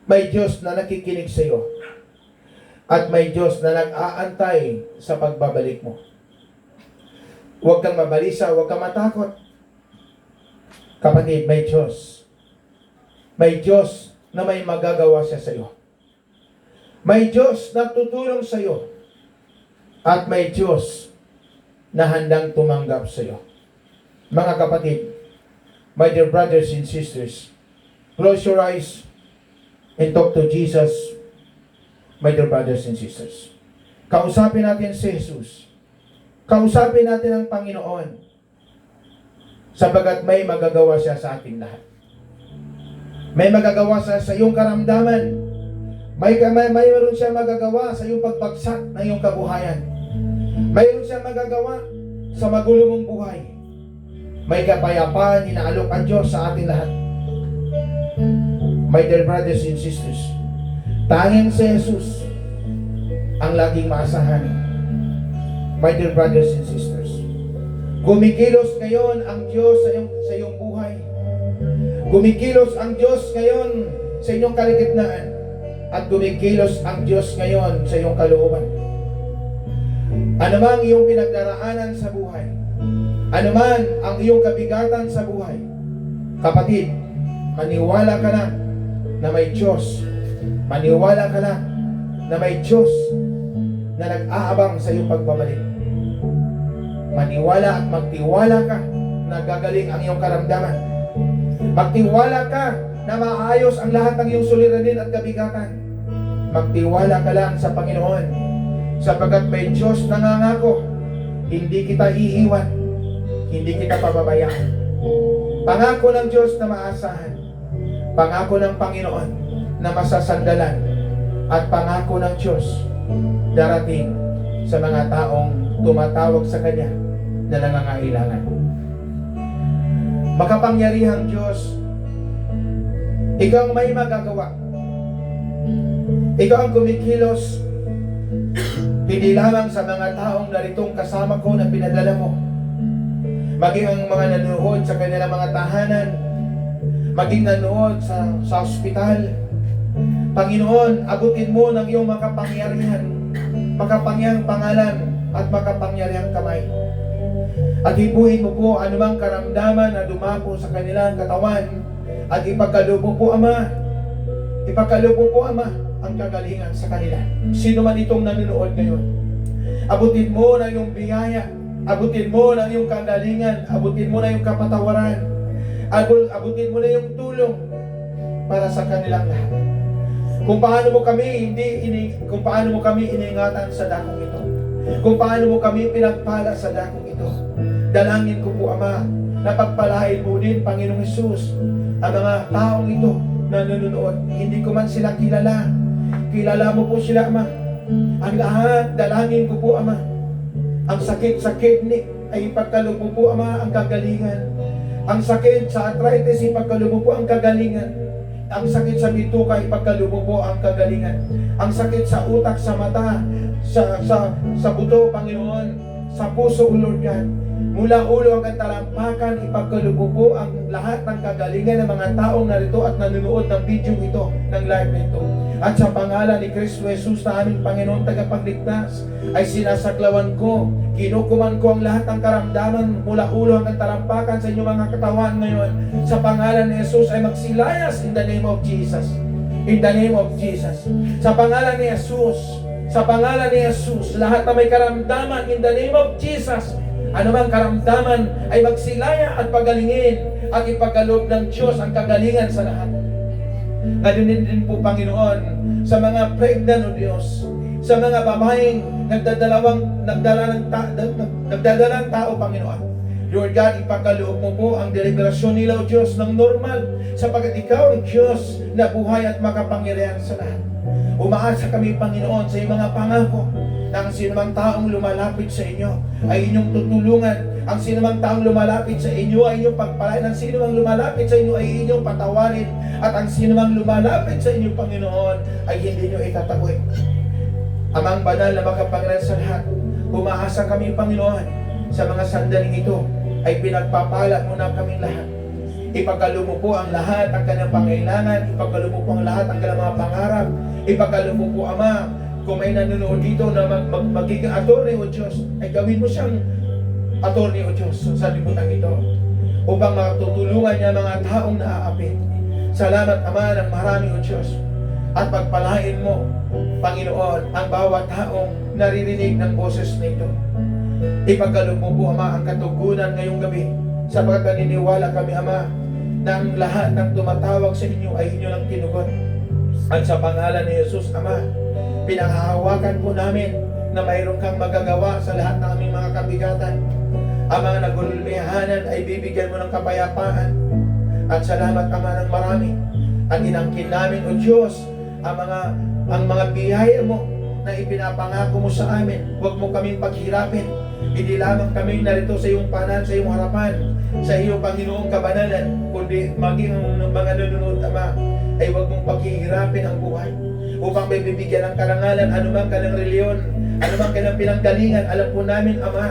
May Diyos na nakikinig sa iyo. At may Diyos na nag-aantay sa pagbabalik mo. Huwag kang mabalisa, huwag kang matakot. Kapatid, may Diyos. May Diyos na may magagawa siya sa iyo. May Diyos na tutulong sa iyo. At may Diyos na handang tumanggap sa iyo. Mga kapatid, my dear brothers and sisters, close your eyes and talk to Jesus, my dear brothers and sisters. Kausapin natin si Jesus. Kausapin natin ang Panginoon. Sabagat may magagawa siya sa ating lahat. May magagawa siya sa iyong karamdaman. Mayroon siya magagawa sa iyong pagbagsak ng iyong kabuhayan. Mayroon siya magagawa sa magulo mong buhay. May kapayapaan inaalok ang Diyos sa ating lahat. My dear brothers and sisters, tanging si Jesus ang laging maasahan. My dear brothers and sisters, kumikilos ngayon ang Diyos sa iyong buhay. Kumikilos ang Diyos ngayon sa inyong kaligitnaan. At kumikilos ang Diyos ngayon sa iyong kalooban. Ano man iyong pinagdaraanan sa buhay, ano man ang iyong kabigatan sa buhay, kapatid, maniwala ka lang na may Diyos. Maniwala ka lang na may Diyos na nag-aabang sa iyong pagbabalik. Maniwala at magtiwala ka na gagaling ang iyong karamdaman. Magtiwala ka na maayos ang lahat ng iyong suliranin at kabigatan. Magtiwala ka lang sa Panginoon, sapagkat may Diyos na nangako, hindi kita iiwan, hindi kita pababayaan. Pangako ng Diyos na maasahan, pangako ng Panginoon na masasandalan, at pangako ng Diyos darating sa mga taong tumatawag sa Kanya na nangangailangan. Makapangyarihang Diyos, Ikaw ang may magagawa. Ikaw ang kumikilos, hindi lamang sa mga taong naritong kasama ko na pinadala mo, maging ang mga nanonood sa kanilang mga tahanan, maging nanonood sa ospital. Panginoon, abutin mo ng iyong makapangyarihang pangalan at makapangyarihang kamay. At hibuhin mo po anumang karamdaman na dumapo sa kanilang katawan, at ipagkaloob mo po, Ama, ang kagalingan sa kanila. Sino man itong nanonood ngayon, abutin mo ng iyong biyaya, abutin mo ng iyong kagalingan, abutin mo na iyong kapatawaran, abutin mo na iyong tulong para sa kanilang lahat. Kung paano mo kami iniingatan sa dakong ito, kung paano mo kami pinagpala sa dakong ito, dalangin ko po, Ama, na pagpalain mo din, Panginoong Hesus, ang mga taong ito na nanonood. Hindi ko man sila kilala. Kilala mo po sila, Ama. Ang lahat, dalangin ko po, Ama. Ang sakit sa kidney ay ipagkaloob mo po, Ama, ang kagalingan. Ang sakit sa arthritis, ipagkaloob mo po ang kagalingan. Ang sakit sa bituka, ipagkaloob mo po ang kagalingan. Ang sakit sa utak, sa mata, sa buto, Panginoon, sa puso, Lord God. Mula ulo hanggang talampakan, ipagkaloob mo po ang lahat ng kagalingan ng mga taong narito at nanonood ng video ito, ng live na ito. At sa pangalan ni Kristo Jesus na aming Panginoon tagapagligtas, ay sinasaklawan ko, kinukuman ko ang lahat ng karamdaman mula ulo hanggang talampakan sa inyong mga katawan ngayon. Sa pangalan ni Jesus ay magsilayas in the name of Jesus. In the name of Jesus. Sa pangalan ni Jesus, lahat na may karamdaman in the name of Jesus, anumang karamdaman ay magsilaya at pagalingin at ipagkaloob ng Diyos ang kagalingan sa lahat. Ngayon din po, Panginoon, sa mga pregnant, O Diyos, sa mga babaeng nagdala ng tao, Panginoon. Lord God, ipagkaloob mo po ang deliberasyon nila, O Diyos, ng normal, sapagkat Ikaw ang Diyos na buhay at makapangyarihan sa lahat. Umaasa kami, Panginoon, sa iyong mga pangako na ang sinumang taong lumalapit sa inyo ay inyong tutulungan. Ang sinumang taong lumalapit sa inyo ay inyong pagpalain. Ang sinumang lumalapit sa inyo ay inyong patawarin. At ang sinumang lumalapit sa inyo, Panginoon, ay hindi nyo itatakwil. Amang banal na makapangyarihan sa lahat, umaasa kami, Panginoon, sa mga sandaling ito ay pinagpapala mo na kaming lahat. Ipagkalo mo po ang lahat ang kanyang pangailangan, ipagkalo mo po ang lahat ang kanyang mga pangarap, ipagkalo mo po, Ama, kung may nanonood dito na magiging attorney o Diyos, ay gawin mo siyang attorney o Diyos sa libutan ito upang matutulungan niya mga taong naaapit. Salamat, Ama, ng marami o Diyos, at pagpalain mo, Panginoon, ang bawat taong naririnig ng boses na ito. Ipagkaloob mo po, Ama, ang katugunan ngayong gabi, sapagkat naniniwala kami, Ama, na ang lahat ng tumatawag sa inyo ay inyo lang tinugon. At sa pangalan ni Jesus, Ama, pinanghahawakan po namin na mayroon kang magagawa sa lahat ng aming mga kabigatan. Ang mga nagulmihanan ay bibigyan mo ng kapayapaan. At salamat, Ama, ng marami. At inangkin namin, O Diyos, ang mga biyaya mo na ipinapangako mo sa amin. Huwag mo kaming paghirapin. Hindi lamang kami narito sa iyong panan, sa iyong harapan, sa iyong Panginoong kabanalan, kundi maging mga nanonood, Ama, ay huwag mong paghihirapin ang buhay upang may bibigyan ng karangalan, anumang kanyang reliyon, anumang kanyang pinanggalingan. Alam po namin, Ama,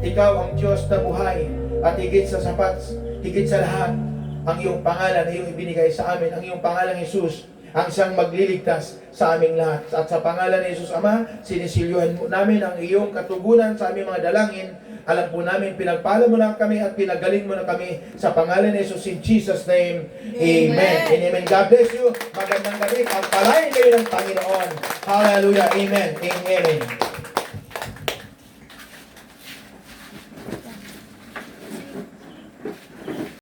ikaw ang Diyos na buhay, at higit sa sapat, higit sa lahat, ang iyong pangalan na iyong ibinigay sa amin, ang iyong pangalan Jesus, ang siyang magliligtas sa aming lahat. At sa pangalan ni Jesus, Ama, sinisilyuhan po namin ang iyong katugunan sa aming mga dalangin. Alam po namin, pinagpala mo na kami at pinagaling mo na kami sa pangalan ni Jesus, in Jesus' name, Amen. And Amen. God bless you. Magandang gabi. Pagpalain kayo ng Panginoon. Hallelujah. Amen. Amen.